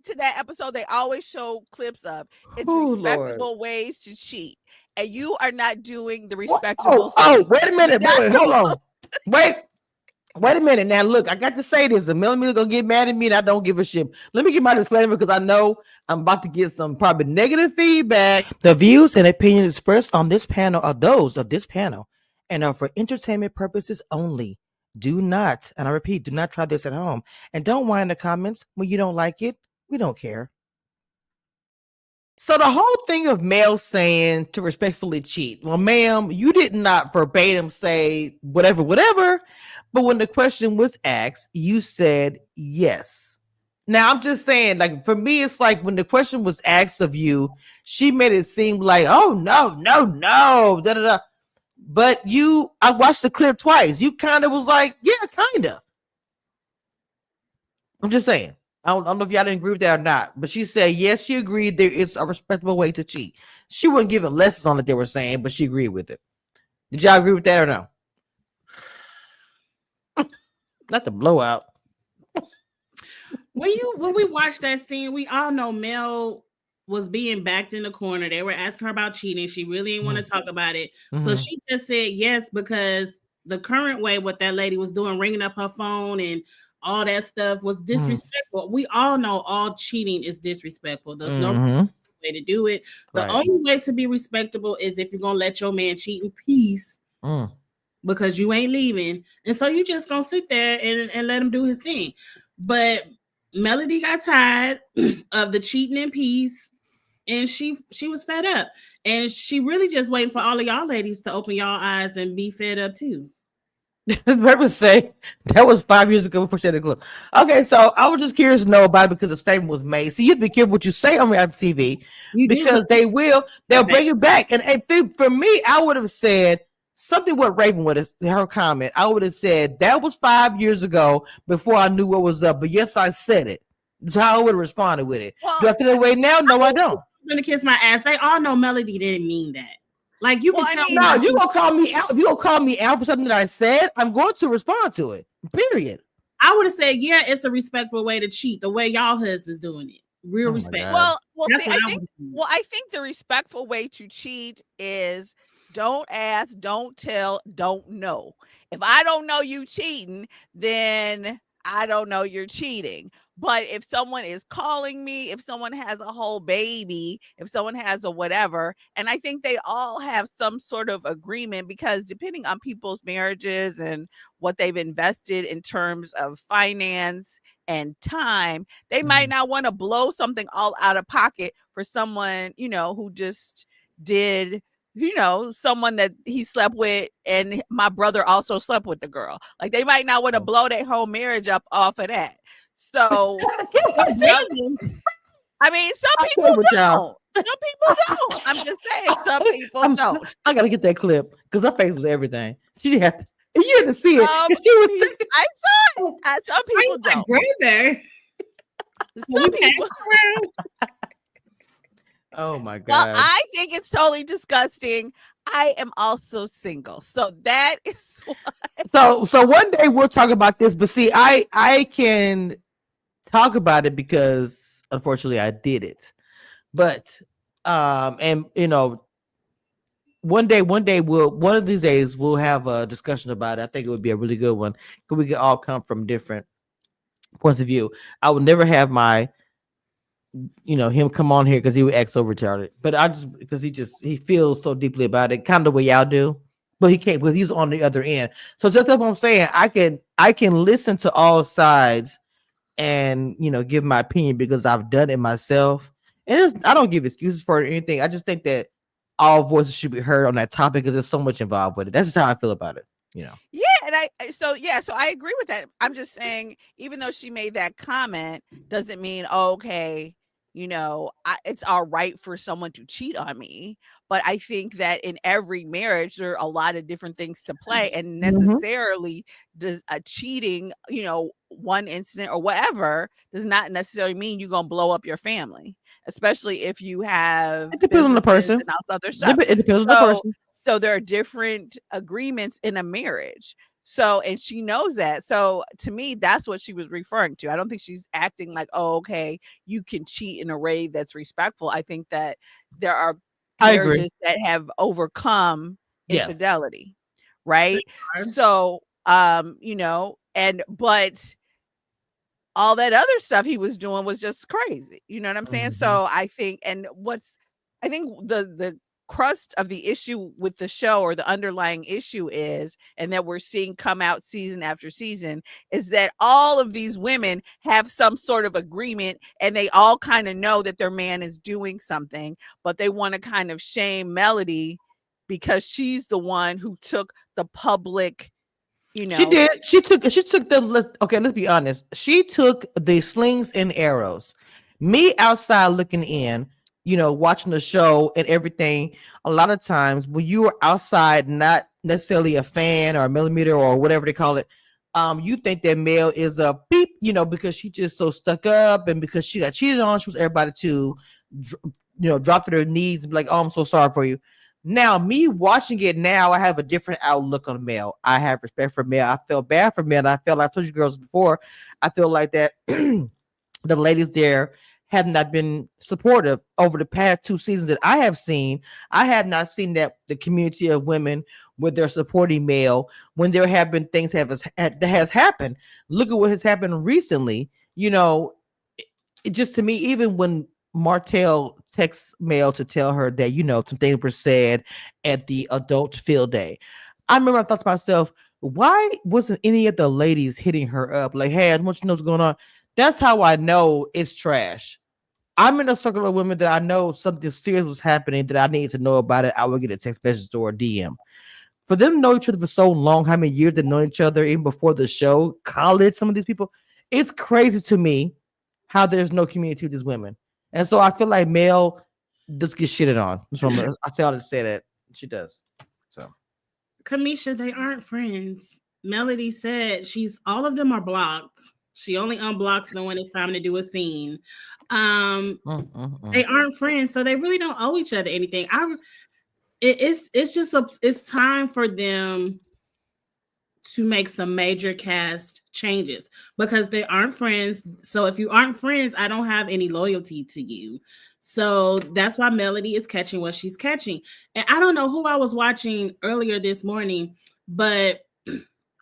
to that episode. They always show clips of it's respectable ways to cheat, and you are not doing the respectable. Wait a minute, boy, hold on. Wait a minute. Now, look, I got to say this. A millimeter gonna get mad at me, and I don't give a shit. Let me get my disclaimer, because I know I'm about to get some probably negative feedback. The views and opinions expressed on this panel are those of this panel and are for entertainment purposes only. Do not, and I repeat, do not try this at home. And don't whine in the comments when you don't like it. We don't care. So the whole thing of Mel saying to respectfully cheat. Well, ma'am, you did not verbatim say whatever, but when the question was asked, you said yes. Now, I'm just saying, like, for me, it's like when the question was asked of you, she made it seem like, oh, no, da-da-da. But I watched the clip twice. You kind of was like, yeah, kind of. I'm just saying. I don't know if y'all didn't agree with that or not. But she said, yes, she agreed there is a respectable way to cheat. She wasn't giving lessons on it, they were saying, but she agreed with it. Did y'all agree with that or no? Not the blowout. When we watched that scene, we all know Mel was being backed in the corner. They were asking her about cheating. She really didn't want to talk about it. Mm-hmm. So she just said yes, because the current way what that lady was doing, ringing up her phone and all that stuff, was disrespectful. We all know all cheating is disrespectful. There's no way to do it. The only way to be respectable is if you're going to let your man cheat in peace because you ain't leaving. And so you just going to sit there and let him do his thing. But Melody got tired of the cheating in peace. And she was fed up, and she really just waiting for all of y'all ladies to open y'all eyes and be fed up too. Remember, say that was 5 years ago before she had a clip. Okay, so I was just curious to know about it because the statement was made. So you have to be careful what you say on reality TV, because they'll bring it back. And for me, I would have said something what Raven would have, her comment. I would have said that was 5 years ago before I knew what was up. But yes, I said it. That's how I would have responded with it. Well, do I feel that way now? No, I don't. I'm gonna kiss my ass. They all know Melody didn't mean that. Like, you can tell me. No, you gonna call me out. If you gonna call me out for something that I said, I'm going to respond to it. Period. I would have said, yeah, it's a respectful way to cheat, the way y'all husbands doing it. Real respect. Well, see, I think the respectful way to cheat is don't ask, don't tell, don't know. If I don't know you cheating, then I don't know you're cheating. But if someone is calling me, if someone has a whole baby, if someone has a whatever, and I think they all have some sort of agreement, because depending on people's marriages and what they've invested in terms of finance and time, they might not want to blow something all out of pocket for someone, who just did, someone that he slept with, and my brother also slept with the girl. Like, they might not want to blow their whole marriage up off of that. So, some people don't. Some people don't. I'm just saying, some people don't. I gotta get that clip because her face was everything. She had to, you had to see it. I saw it. Some people don't. Brother. Some people. Oh my God. Well, I think it's totally disgusting. I am also single, so that is why. So one day we'll talk about this. But see, I can talk about it because unfortunately I did it. But and one of these days we'll have a discussion about it. I think it would be a really good one because we can all come from different points of view. I would never have my him come on here because he would act so retarded. But I just because he feels so deeply about it, kind of the way y'all do. But he can't because he's on the other end. So just like what I'm saying, I can listen to all sides and give my opinion because I've done it myself. And I don't give excuses for it or anything. I just think that all voices should be heard on that topic because there's so much involved with it. That's just how I feel about it. Yeah, and so I agree with that. I'm just saying, even though she made that comment, doesn't mean okay, it's all right for someone to cheat on me. But I think that in every marriage, there are a lot of different things to play, and necessarily does a cheating, one incident or whatever, does not necessarily mean you're gonna blow up your family, especially if you have. It depends on the person. And other stuff. It depends on the person. So there are different agreements in a marriage. So, and she knows that. So to me, that's what she was referring to. I don't think she's acting like, oh, okay, you can cheat in a way that's respectful. I think that there are marriages that have overcome infidelity. Right. So, but all that other stuff he was doing was just crazy. You know what I'm saying? So I think, the crust of the issue with the show, or the underlying issue is, and that we're seeing come out season after season, is that all of these women have some sort of agreement, and they all kind of know that their man is doing something, but they want to kind of shame Melody because she's the one who took the public. She did. She took okay, let's be honest. She took the slings and arrows. Me outside looking in, watching the show and everything. A lot of times when you are outside, not necessarily a fan or a millimeter or whatever they call it, you think that Mel is a beep, because she just so stuck up, and because she got cheated on, she was everybody to, drop to their knees and be like, oh, I'm so sorry for you. Now, me watching it now, I have a different outlook on Mel. I have respect for Mel. I feel bad for Mel. I told you girls before, I feel like that the ladies there have not been supportive over the past 2 seasons that I have seen. I have not seen that the community of women where they're supporting Mel when there have been things that has happened. Look at what has happened recently. It just, to me, even when Martel texts Mel to tell her that, some things were said at the adult field day. I remember I thought to myself, why wasn't any of the ladies hitting her up? Like, hey, I want you to know what's going on. That's how I know it's trash. I'm in a circle of women that I know something serious was happening that I need to know about it. I will get a text message or a DM. For them to know each other for so long, how many years they know each other, even before the show, college, some of these people, it's crazy to me how there's no community with these women. And so I feel like Mel does get shitted on. I tell her to say that. She does. So, Kamisha, they aren't friends. Melody said all of them are blocked. She only unblocks them when it's time to do a scene. They aren't friends, so they really don't owe each other anything. It's time for them to make some major cast changes because they aren't friends. So if you aren't friends, I don't have any loyalty to you. So that's why Melody is catching what she's catching. And I don't know who I was watching earlier this morning, but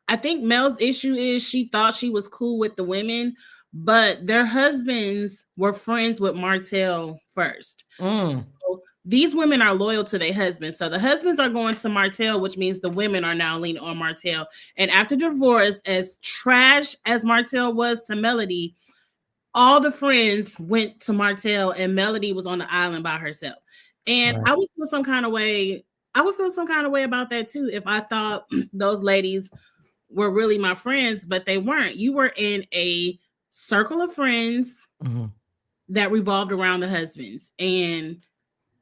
I think Mel's issue is she thought she was cool with the women, but their husbands were friends with Martel first. So these women are loyal to their husbands. So the husbands are going to Martel, which means the women are now leaning on Martel. And after divorce, as trash as Martel was to Melody, all the friends went to Martel and Melody was on the island by herself. And I would feel some kind of way. I would feel some kind of way about that too if I thought those ladies were really my friends, but they weren't. You were in a circle of friends that revolved around the husbands. And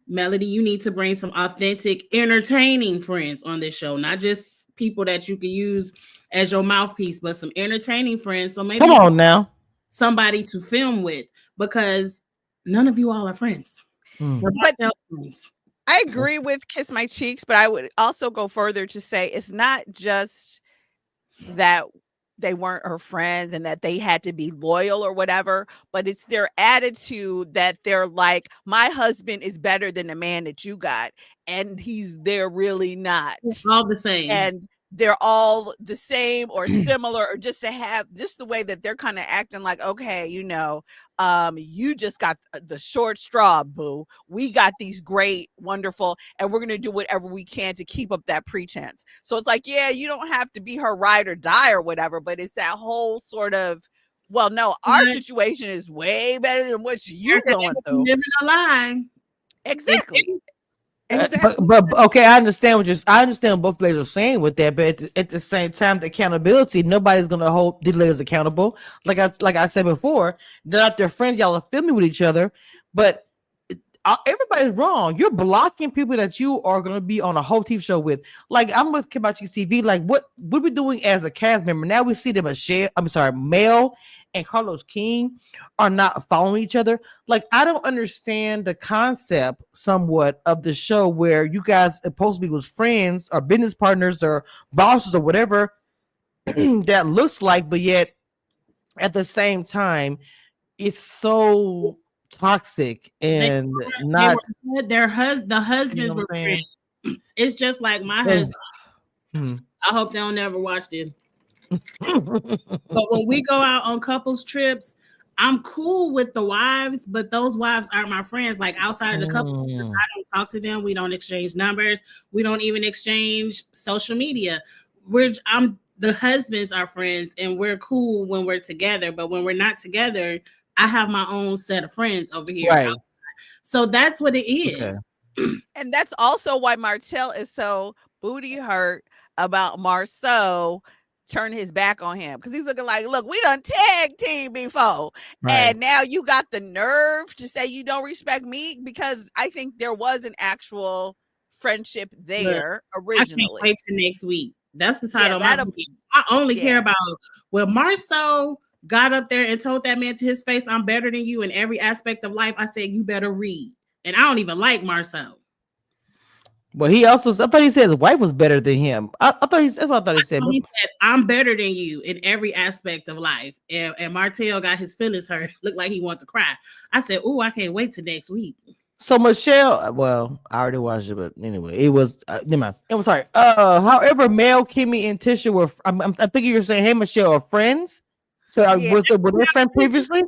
Melody, you need to bring some authentic, entertaining friends on this show, not just people that you can use as your mouthpiece, but some entertaining friends. So maybe come on now, somebody to film with, because none of you all are friends. But I agree with Kiss My Cheeks, but I would also go further to say it's not just that they weren't her friends and that they had to be loyal or whatever, but it's their attitude that they're like, my husband is better than the man that you got, and they're really not. It's all the same. And they're all the same or similar, or just to have just the way that they're kind of acting like, okay, you just got the short straw, boo. We got these great, wonderful, and we're going to do whatever we can to keep up that pretense. So it's like, yeah, you don't have to be her ride or die or whatever, but it's that whole sort of, well, no, our situation is way better than what you're going through. Living a lie. Exactly. But okay, I understand what both ladies are saying with that, but at the same time, the accountability, nobody's gonna hold these ladies accountable. Like I said before, they're not their friends. Y'all are filming with each other, but everybody's wrong. You're blocking people that you are gonna be on a whole TV show with. Like I'm with Kimachi TV. Like what are we doing as a cast member? Now we see them Mel and Carlos King are not following each other. Like, I don't understand the concept somewhat of the show where you guys supposed to be was friends or business partners or bosses or whatever that looks like, but yet at the same time, it's so toxic and the husbands were friends. It's just like my husband. I hope they don't ever watch this. But when we go out on couples trips, I'm cool with the wives, but those wives aren't my friends. Like outside of the couple trips, I don't talk to them. We don't exchange numbers. We don't even exchange social media. The husbands are friends and we're cool when we're together. But when we're not together, I have my own set of friends over here. Right. So that's what it is. Okay. And that's also why Martel is so booty hurt about Marceau turn his back on him, because he's looking like, look, we done tag team before, and now you got the nerve to say you don't respect me, because I think there was an actual friendship there originally. I can't wait till next week. That's the title of my book. I only care about when Marceau got up there and told that man to his face, I'm better than you in every aspect of life. I said, you better read. And I don't even like Marceau. But I thought he said his wife was better than him. That's what I thought he said. He said, I'm better than you in every aspect of life. And Martel got his feelings hurt. Looked like he wanted to cry. I said, oh, I can't wait till next week. So Michelle, well, I already watched it, but anyway, it was, never mind. I'm sorry. However, Mel, Kimmy, and Tisha were, I'm thinking you're saying, hey, Michelle, are friends? So were they friends previously?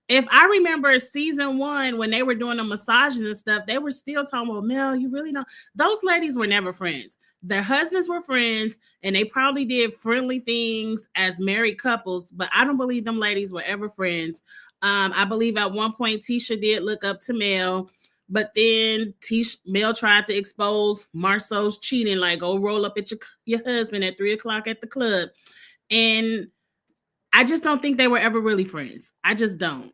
If I remember season 1, when they were doing the massages and stuff, they were still talking about, Mel, you really know. Those ladies were never friends. Their husbands were friends, and they probably did friendly things as married couples, but I don't believe them ladies were ever friends. I believe at one point, Tisha did look up to Mel, but then Mel tried to expose Marceau's cheating, like, go roll up at your husband at 3:00 at the club. And I just don't think they were ever really friends. I just don't.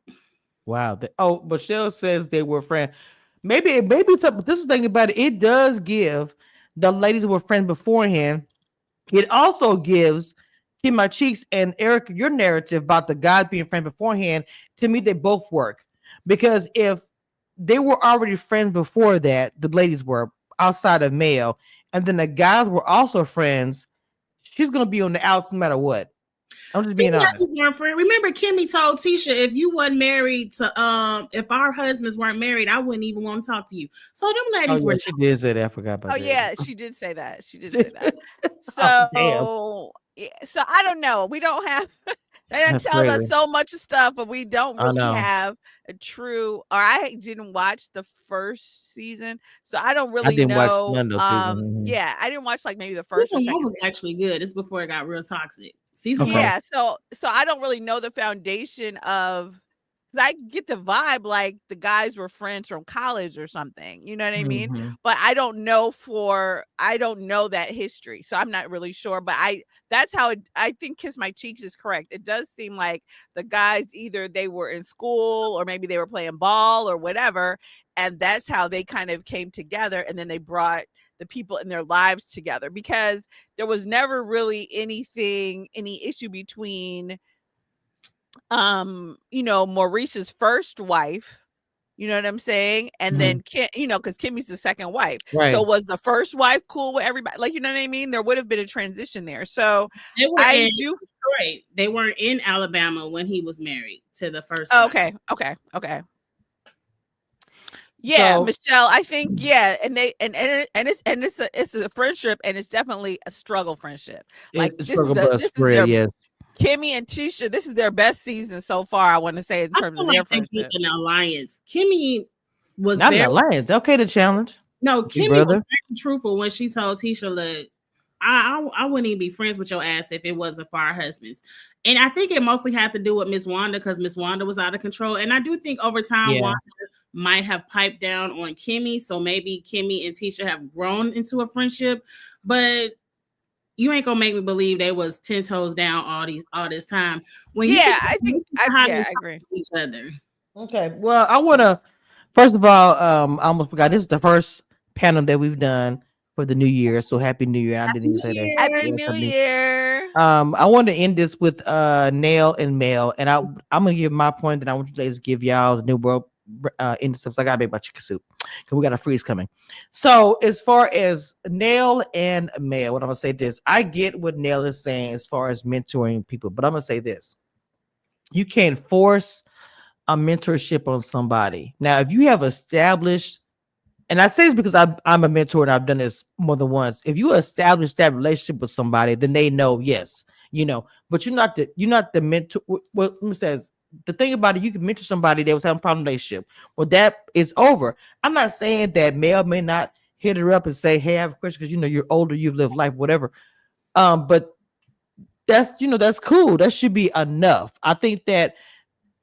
Wow. Michelle says they were friends. Maybe this is the thing about it. It does give the ladies who were friends beforehand. It also gives Kim My Cheeks and Eric your narrative about the guys being friends beforehand. To me, they both work, because if they were already friends before that, the ladies were outside of Mel, and then the guys were also friends, she's gonna be on the outs no matter what. I'm just being honest. Remember, Kimmy told Tisha, if you wasn't married to if our husbands weren't married, I wouldn't even want to talk to you. So them ladies were. She did say that. I forgot about that. Oh yeah, she did say that. So so I don't know. We don't have They done That's tell crazy. us so much stuff, but we don't I really know. have a true. Or I didn't watch the first season, so I don't I really didn't watch know. none of those seasons. Yeah, I didn't watch like maybe the first or Season 1 second was season. actually good. It's before it got real toxic. Season Okay. 1. Yeah, so I don't really know the foundation of. 'Cause I get the vibe like the guys were friends from college or something, you know what I mean? Mhm. But I don't know that history, so I'm not really sure. But that's how I think Kiss My Cheeks is correct. It does seem like the guys either they were in school or maybe they were playing ball or whatever, and that's how they kind of came together, and then they brought the people in their lives together because there was never really any issue between Maurice's first wife, you know what I'm saying? And then Kim, because Kimmy's the second wife. Right. So was the first wife cool with everybody? Like, you know what I mean? There would have been a transition there. So They were I in do. Detroit. They weren't in Alabama when he was married to the first wife. Okay. Yeah, So- Michelle, I think and it's a friendship, and it's definitely a struggle friendship. Like It's this is struggle bus their spread, yes. Kimmy and Tisha, this is their best season so far, I want to say, in I terms feel of their like they friendship. built an alliance. Kimmy was Not an very alliance. Okay, the challenge. no. Big Kimmy brother. was very truthful when she told Tisha, "Look, I wouldn't even be friends with your ass if it wasn't for our husbands." And I think it mostly had to do with Miss Wanda because Miss Wanda was out of control. And I do think over time, Yeah. Wanda might have piped down on Kimmy. So maybe Kimmy and Tisha have grown into a friendship. But you ain't gonna make me believe they was 10 toes down all this time. When you I think I agree. each other. Okay. Well, I want to first of all, I almost forgot. This is the first panel that we've done for the new year. So happy New Year! I didn't even say that. Happy Yeah, New something. Year. I want to end this with Nail and Mel, and I'm gonna give my point. That I want you guys to give y'all the new world end stuff. I gotta make my chicken soup because we got a freeze coming. So as far as Nail and Mel, what I'm gonna say this, I get what Nail is saying as far as mentoring people, but I'm gonna say this: you can't force a mentorship on somebody. Now, if you have established, and I say this because I'm a mentor and I've done this more than once. If you establish that relationship with somebody, then they know, yes, but you're not the mentor. Well, who says the thing about it, you can mentor somebody that was having a problem relationship. Well, that is over. I'm not saying that Mel may not hit her up and say, hey, I have a question because you're older, you've lived life, whatever. But that's cool. That should be enough. I think that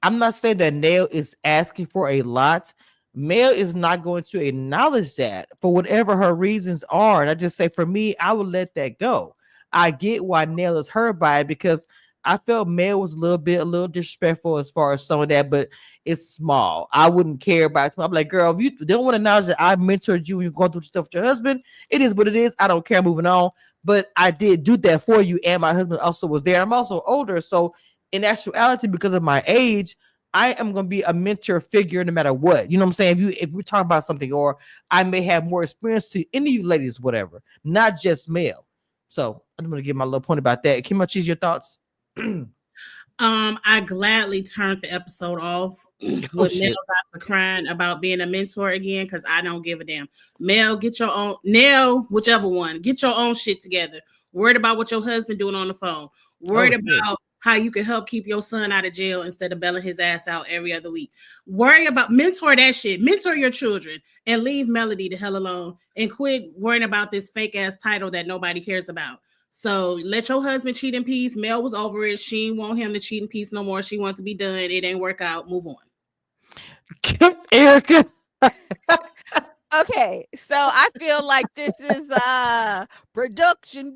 I'm not saying that Nail is asking for a lot. Mel is not going to acknowledge that for whatever her reasons are. And I just say, for me, I would let that go. I get why Nail is hurt by it because I felt Mel was a little disrespectful as far as some of that, but it's small. I wouldn't care about it. I'm like, girl, if you don't want to acknowledge that I mentored you and you're going through stuff with your husband, it is what it is. I don't care. Moving on. But I did do that for you, and my husband also was there. I'm also older, so in actuality, because of my age, I am going to be a mentor figure no matter what. You know what I'm saying? If we talk about something, or I may have more experience to any of you ladies, whatever, not just male. So I'm going to give my little point about that. Kim, choose your thoughts. I gladly turned the episode off with Mel got to crying about being a mentor again because I don't give a damn. Mel, get your own. Nell, whichever one, get your own shit together. Worried about what your husband doing on the phone. Worried about how you can help keep your son out of jail instead of bailing his ass out every other week. Worry about mentor that shit. Mentor your children and leave Melody the hell alone and quit worrying about this fake ass title that nobody cares about. So let your husband cheat in peace. Mel was over it. She didn't want him to cheat in peace no more. She wants to be done. It ain't work out. Move on. Erica. Okay, so I feel like this is production.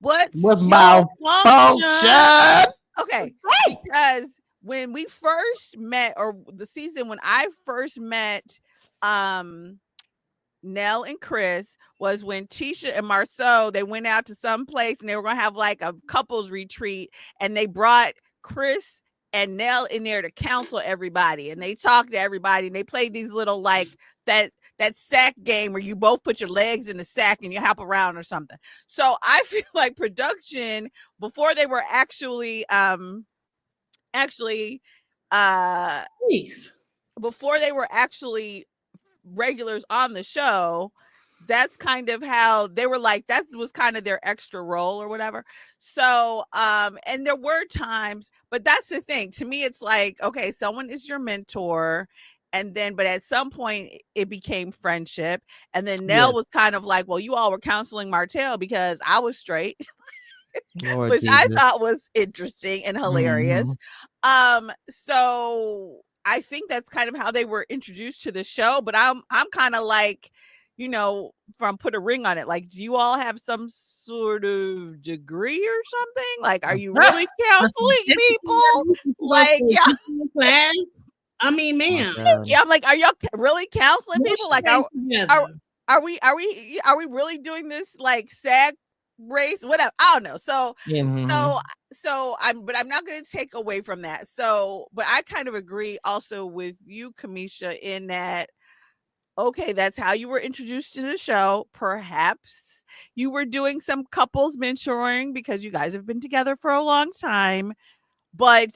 What's my function? Okay, because when we first met, or the season when I first met Nell and Chris, was when Tisha and Marceau, they went out to some place and they were gonna have like a couples retreat, and they brought Chris and Nell in there to counsel everybody, and they talked to everybody, and they played these little like that sack game where you both put your legs in the sack and you hop around or something. So I feel like production, before they were actually Please. before they were actually regulars on the show, that's kind of how they were like, that was kind of their extra role or whatever. So, and there were times, but that's the thing. To me, it's like, okay, someone is your mentor. And then, but at some point it became friendship. And then Nell was kind of like, well, you all were counseling Martel because I was straight. Lord which Jesus. I thought was interesting and hilarious. So I think that's kind of how they were introduced to the show. But I'm kind of like, from put a ring on it. Like, do you all have some sort of degree or something? Like, are you really counseling people? Like, yeah. Class. I mean, ma'am. Yeah, I'm like, are y'all really counseling people? Like, are we really doing this like SAG race, whatever? I don't know. So I'm not going to take away from that. So, but I kind of agree also with you, Kamisha, in that, okay, that's how you were introduced to the show. Perhaps you were doing some couples mentoring because you guys have been together for a long time, but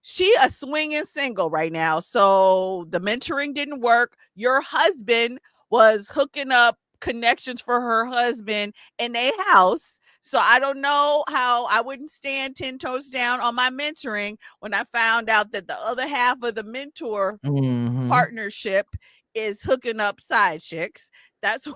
she a swinging single right now. So the mentoring didn't work. Your husband was hooking up connections for her husband in a house. So I don't know how I wouldn't stand 10 toes down on my mentoring when I found out that the other half of the mentor partnership is hooking up side chicks. That's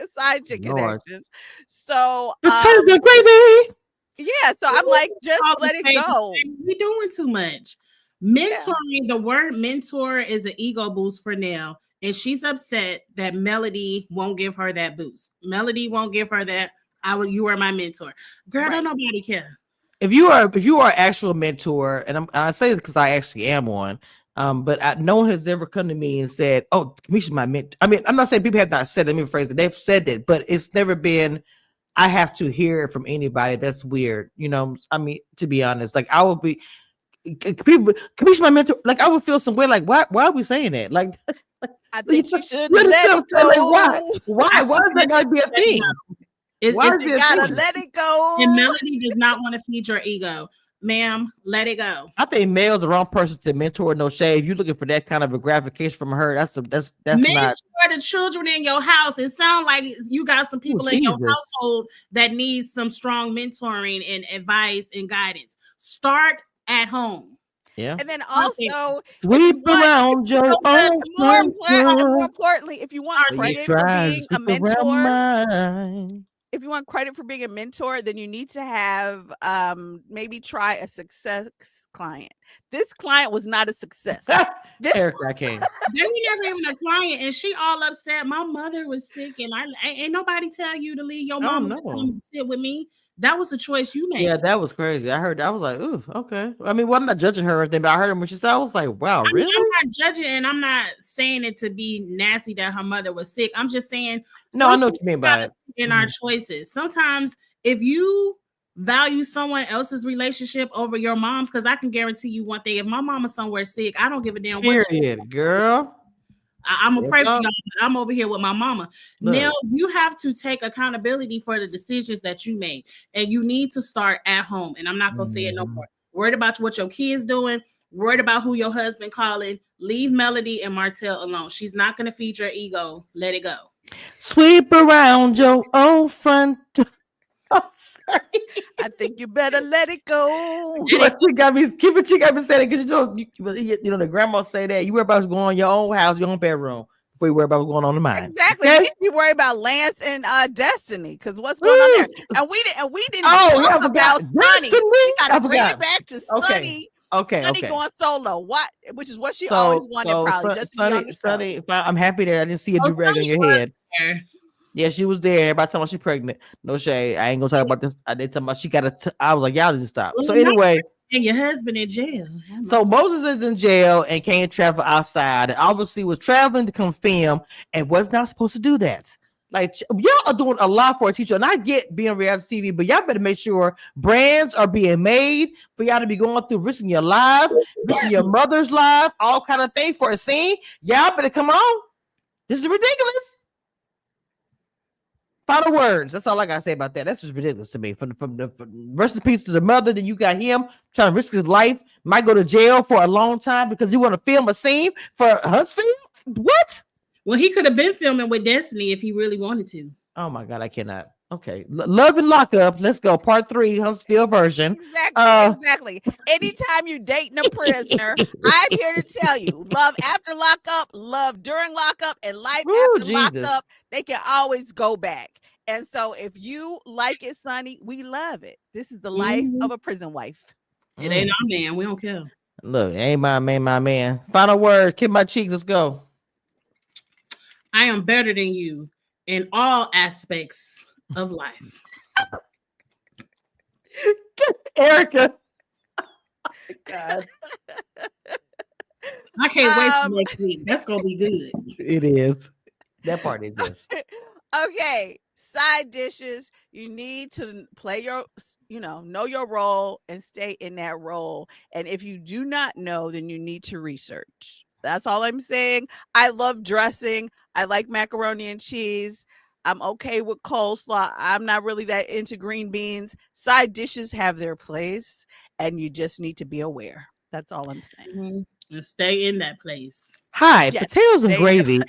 side chick connections. So crazy. Yeah, so I'm like, just let it go. We're doing too much. Mentoring, the word mentor is an ego boost for Nell. And she's upset that Melody won't give her that boost. Melody won't give her that. You are my mentor. Girl, don't nobody care. If you are an actual mentor, and I say this because I actually am one, but no one has ever come to me and said, "Oh, Kamisha's my mentor." I mean, I'm not saying people have not said it. Let me rephrase it. They've said it, but it's never been. I have to hear it from anybody. That's weird. I mean, to be honest, like I would be people. Kamisha's my mentor. Like I would feel some way. Like why are we saying that? Like I think you should let it go. Like, why? Why is that gotta be a thing? Why is it gotta let it go? And Melody does not want to feed your ego. Ma'am, let it go. I think Mel's the wrong person to mentor. No shade. If you're looking for that kind of a gratification from her, that's mentor not the children in your house. It sounds like you got some people in your household that need some strong mentoring and advice and guidance. Start at home. Yeah. And then also sweep around your own. More importantly, if you want credit for being a mentor, if you want credit for being a mentor, then you need to have maybe try a success client. This client was not a success. Erica came. They were never even a client, and she all upset. My mother was sick, and I ain't nobody tell you to leave your mom to come sit with me. That was a choice you made. Yeah, that was crazy. I heard. I was like, ooh, okay. I mean, well, I'm not judging her or anything, but I heard her when she said, I was like, wow, really? I'm not judging, and I'm not saying it to be nasty that her mother was sick. I'm just saying. No, I know what you mean by it. In our choices, sometimes if you value someone else's relationship over your mom's, because I can guarantee you one thing: if my mama's somewhere sick, I don't give a damn. Period, girl. I'm gonna pray for y'all. I'm over here with my mama. Now you have to take accountability for the decisions that you made, and you need to start at home. And I'm not gonna say it no more. Worried about what your kids doing. Worried about who your husband calling. Leave Melody and Martel alone. She's not gonna feed your ego. Let it go. Sweep around your own front. Oh, sorry. I think you better let it go. She got me saying because you know the grandma say that you worry about what's going on in your own house, your own bedroom, before you worry about what's going on in mine. Exactly. Okay? You worry about Lance and Destiny because what's going on there, and we didn't talk about Sunny. We gotta bring it back to Sunny. Okay. Sunny going solo. What? Which is what she always wanted, probably. Just Sunny. I'm happy that I didn't see a do-rag on your head. Yeah, she was there. Everybody talking about she's pregnant. No shade. I ain't gonna talk about this. I did talk about she got I was like, y'all didn't stop. So anyway, and your husband in jail. So Moses is in jail and can't travel outside, and obviously was traveling to come film and was not supposed to do that. Like y'all are doing a lot for a teacher, and I get being reality TV, but y'all better make sure brands are being made for y'all to be going through risking your life, risking your mother's life, all kind of thing for a scene. Y'all better come on. This is ridiculous. Final words. That's all I gotta say about that. That's just ridiculous to me. From the rest of the piece to the mother, then you got him trying to risk his life, might go to jail for a long time because you want to film a scene for Huntsville. What? Well, he could have been filming with Destiny if he really wanted to. Oh my God, I cannot. Okay, Love and Lockup. Let's go. Part 3, Huntsville version. Exactly. Anytime you dating a prisoner, I'm here to tell you, love after lockup, love during lockup, and life after lockup, they can always go back. And so if you like it, Sonny, we love it. This is the life of a prison wife. It ain't our man. We don't care. Look, ain't my man. Final word. Kiss my cheeks. Let's go. I am better than you in all aspects of life. Erica. God. I can't wait for next week. That's gonna be good. It is. That part is this. Okay. Side dishes. You need to play your, know your role and stay in that role. And if you do not know, then you need to research. That's all I'm saying. I love dressing. I like macaroni and cheese. I'm okay with coleslaw. I'm not really that into green beans. Side dishes have their place, and you just need to be aware. That's all I'm saying. And stay in that place. Hi, yes, potatoes and gravy.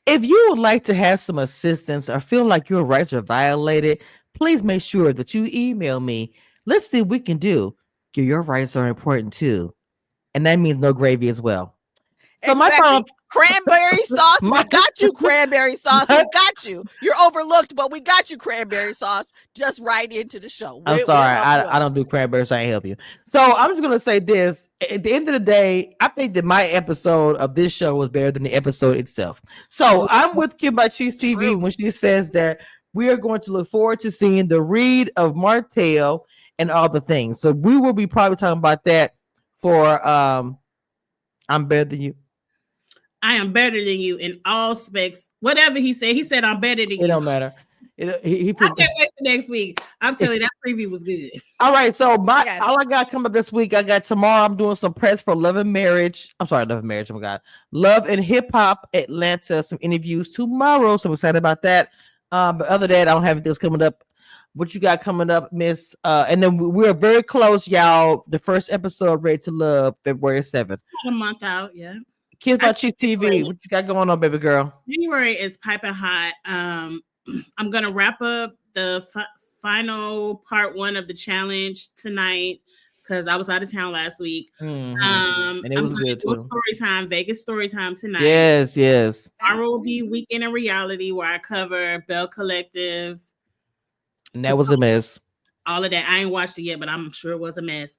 If you would like to have some assistance or feel like your rights are violated, please make sure that you email me. Let's see what we can do. Your rights are important too. And that means no gravy as well. So exactly. Cranberry sauce, we got you. Cranberry sauce, we got you. You're overlooked, but we got you. Cranberry sauce. Just right into the show. I'm sorry, I don't do cranberry, so I ain't help you. So I'm just gonna say this: at the end of the day, I think that my episode of this show was better than the episode itself. So I'm with Kim by Cheese TV when she says that we are going to look forward to seeing the read of Martel and all the things. So we will be probably talking about that for I'm better than you. I am better than you in all specs. Whatever he said I'm better than you. It don't matter. I can't wait for next week. I'm telling you, that preview was good. All right, so all I got coming up this week, I got tomorrow. I'm doing some press for Love and Marriage. I'm sorry, Love and Marriage. Oh my God, Love and Hip Hop Atlanta. Some interviews tomorrow, so I'm excited about that. But other than that, I don't have anything else coming up. What you got coming up, Miss? And then we're very close, y'all. The first episode, Ready to Love, February 7th. A month out, yeah. Kids by Cheese TV. What you got going on, baby girl? January is piping hot. I'm gonna wrap up the final part 1 of the challenge tonight because I was out of town last week. And it was good too. Vegas story time tonight. Yes. Tomorrow will be Weekend in Reality where I cover Bell Collective. And that was a mess. All of that. I ain't watched it yet, but I'm sure it was a mess.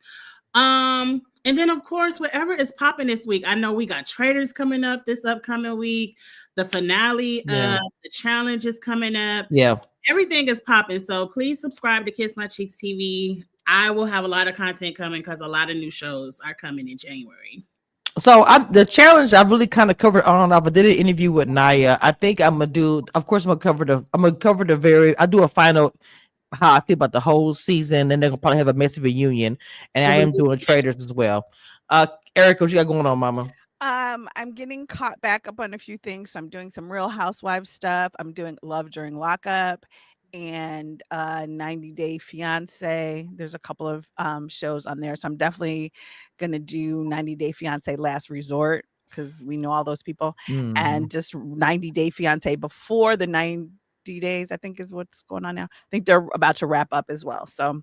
And then, of course, whatever is popping this week. I know we got Traders coming up this upcoming week. The finale of the challenge is coming up. Yeah. Everything is popping. So please subscribe to Kiss My Cheeks TV. I will have a lot of content coming because a lot of new shows are coming in January. So the challenge I really kind of covered on. I did an interview with Naya. I think I'm gonna do. Of course, I'm gonna cover the I do a final. How I feel about the whole season, and they're gonna probably have a messy reunion. And I am doing Traders as well. Erica, what you got going on, Mama? I'm getting caught back up on a few things. So I'm doing some Real Housewives stuff. I'm doing Love During Lockup and 90 Day Fiance. There's a couple of shows on there, so I'm definitely gonna do 90 Day Fiance Last Resort because we know all those people, and just 90 Day Fiance before the 90 days, I think is what's going on now. I think they're about to wrap up as well. So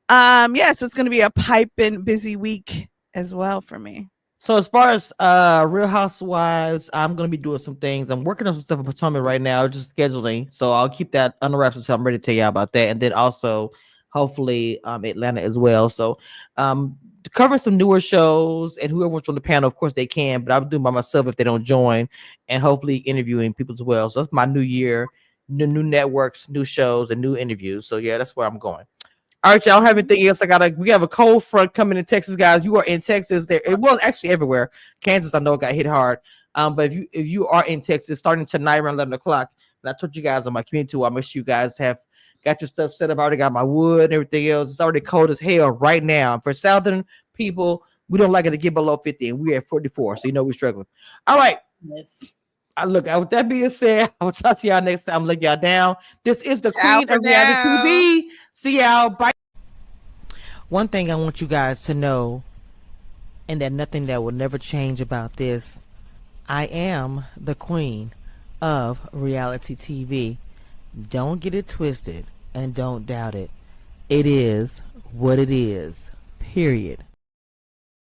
so it's going to be a piping busy week as well for me. So as far as Real Housewives, I'm going to be doing some things. I'm working on some stuff in Potomac right now, just scheduling. So I'll keep that under wraps until I'm ready to tell you about that. And then also hopefully Atlanta as well. So covering some newer shows, and whoever wants on the panel, of course they can, but I'll do by myself if they don't join, and hopefully interviewing people as well. So that's my new year. New networks, new shows, and new interviews. So yeah, that's where I'm going. All right, y'all. Don't have anything else. We have a cold front coming in Texas, guys. You are in Texas. There, it was actually everywhere. Kansas, I know, got hit hard. But if you are in Texas, starting tonight around 11 o'clock, and I told you guys on my community tour, I make sure you guys have got your stuff set up. I already got my wood and everything else. It's already cold as hell right now. For southern people, we don't like it to get below 50, and we're at 44, so you know we're struggling. All right. Yes. Look, with that being said, I'll talk to y'all next time. Let y'all down. This is the Queen of Reality TV. See y'all. Bye. One thing I want you guys to know, and that nothing that will never change about this, I am the queen of reality TV. Don't get it twisted and don't doubt it. It is what it is. Period.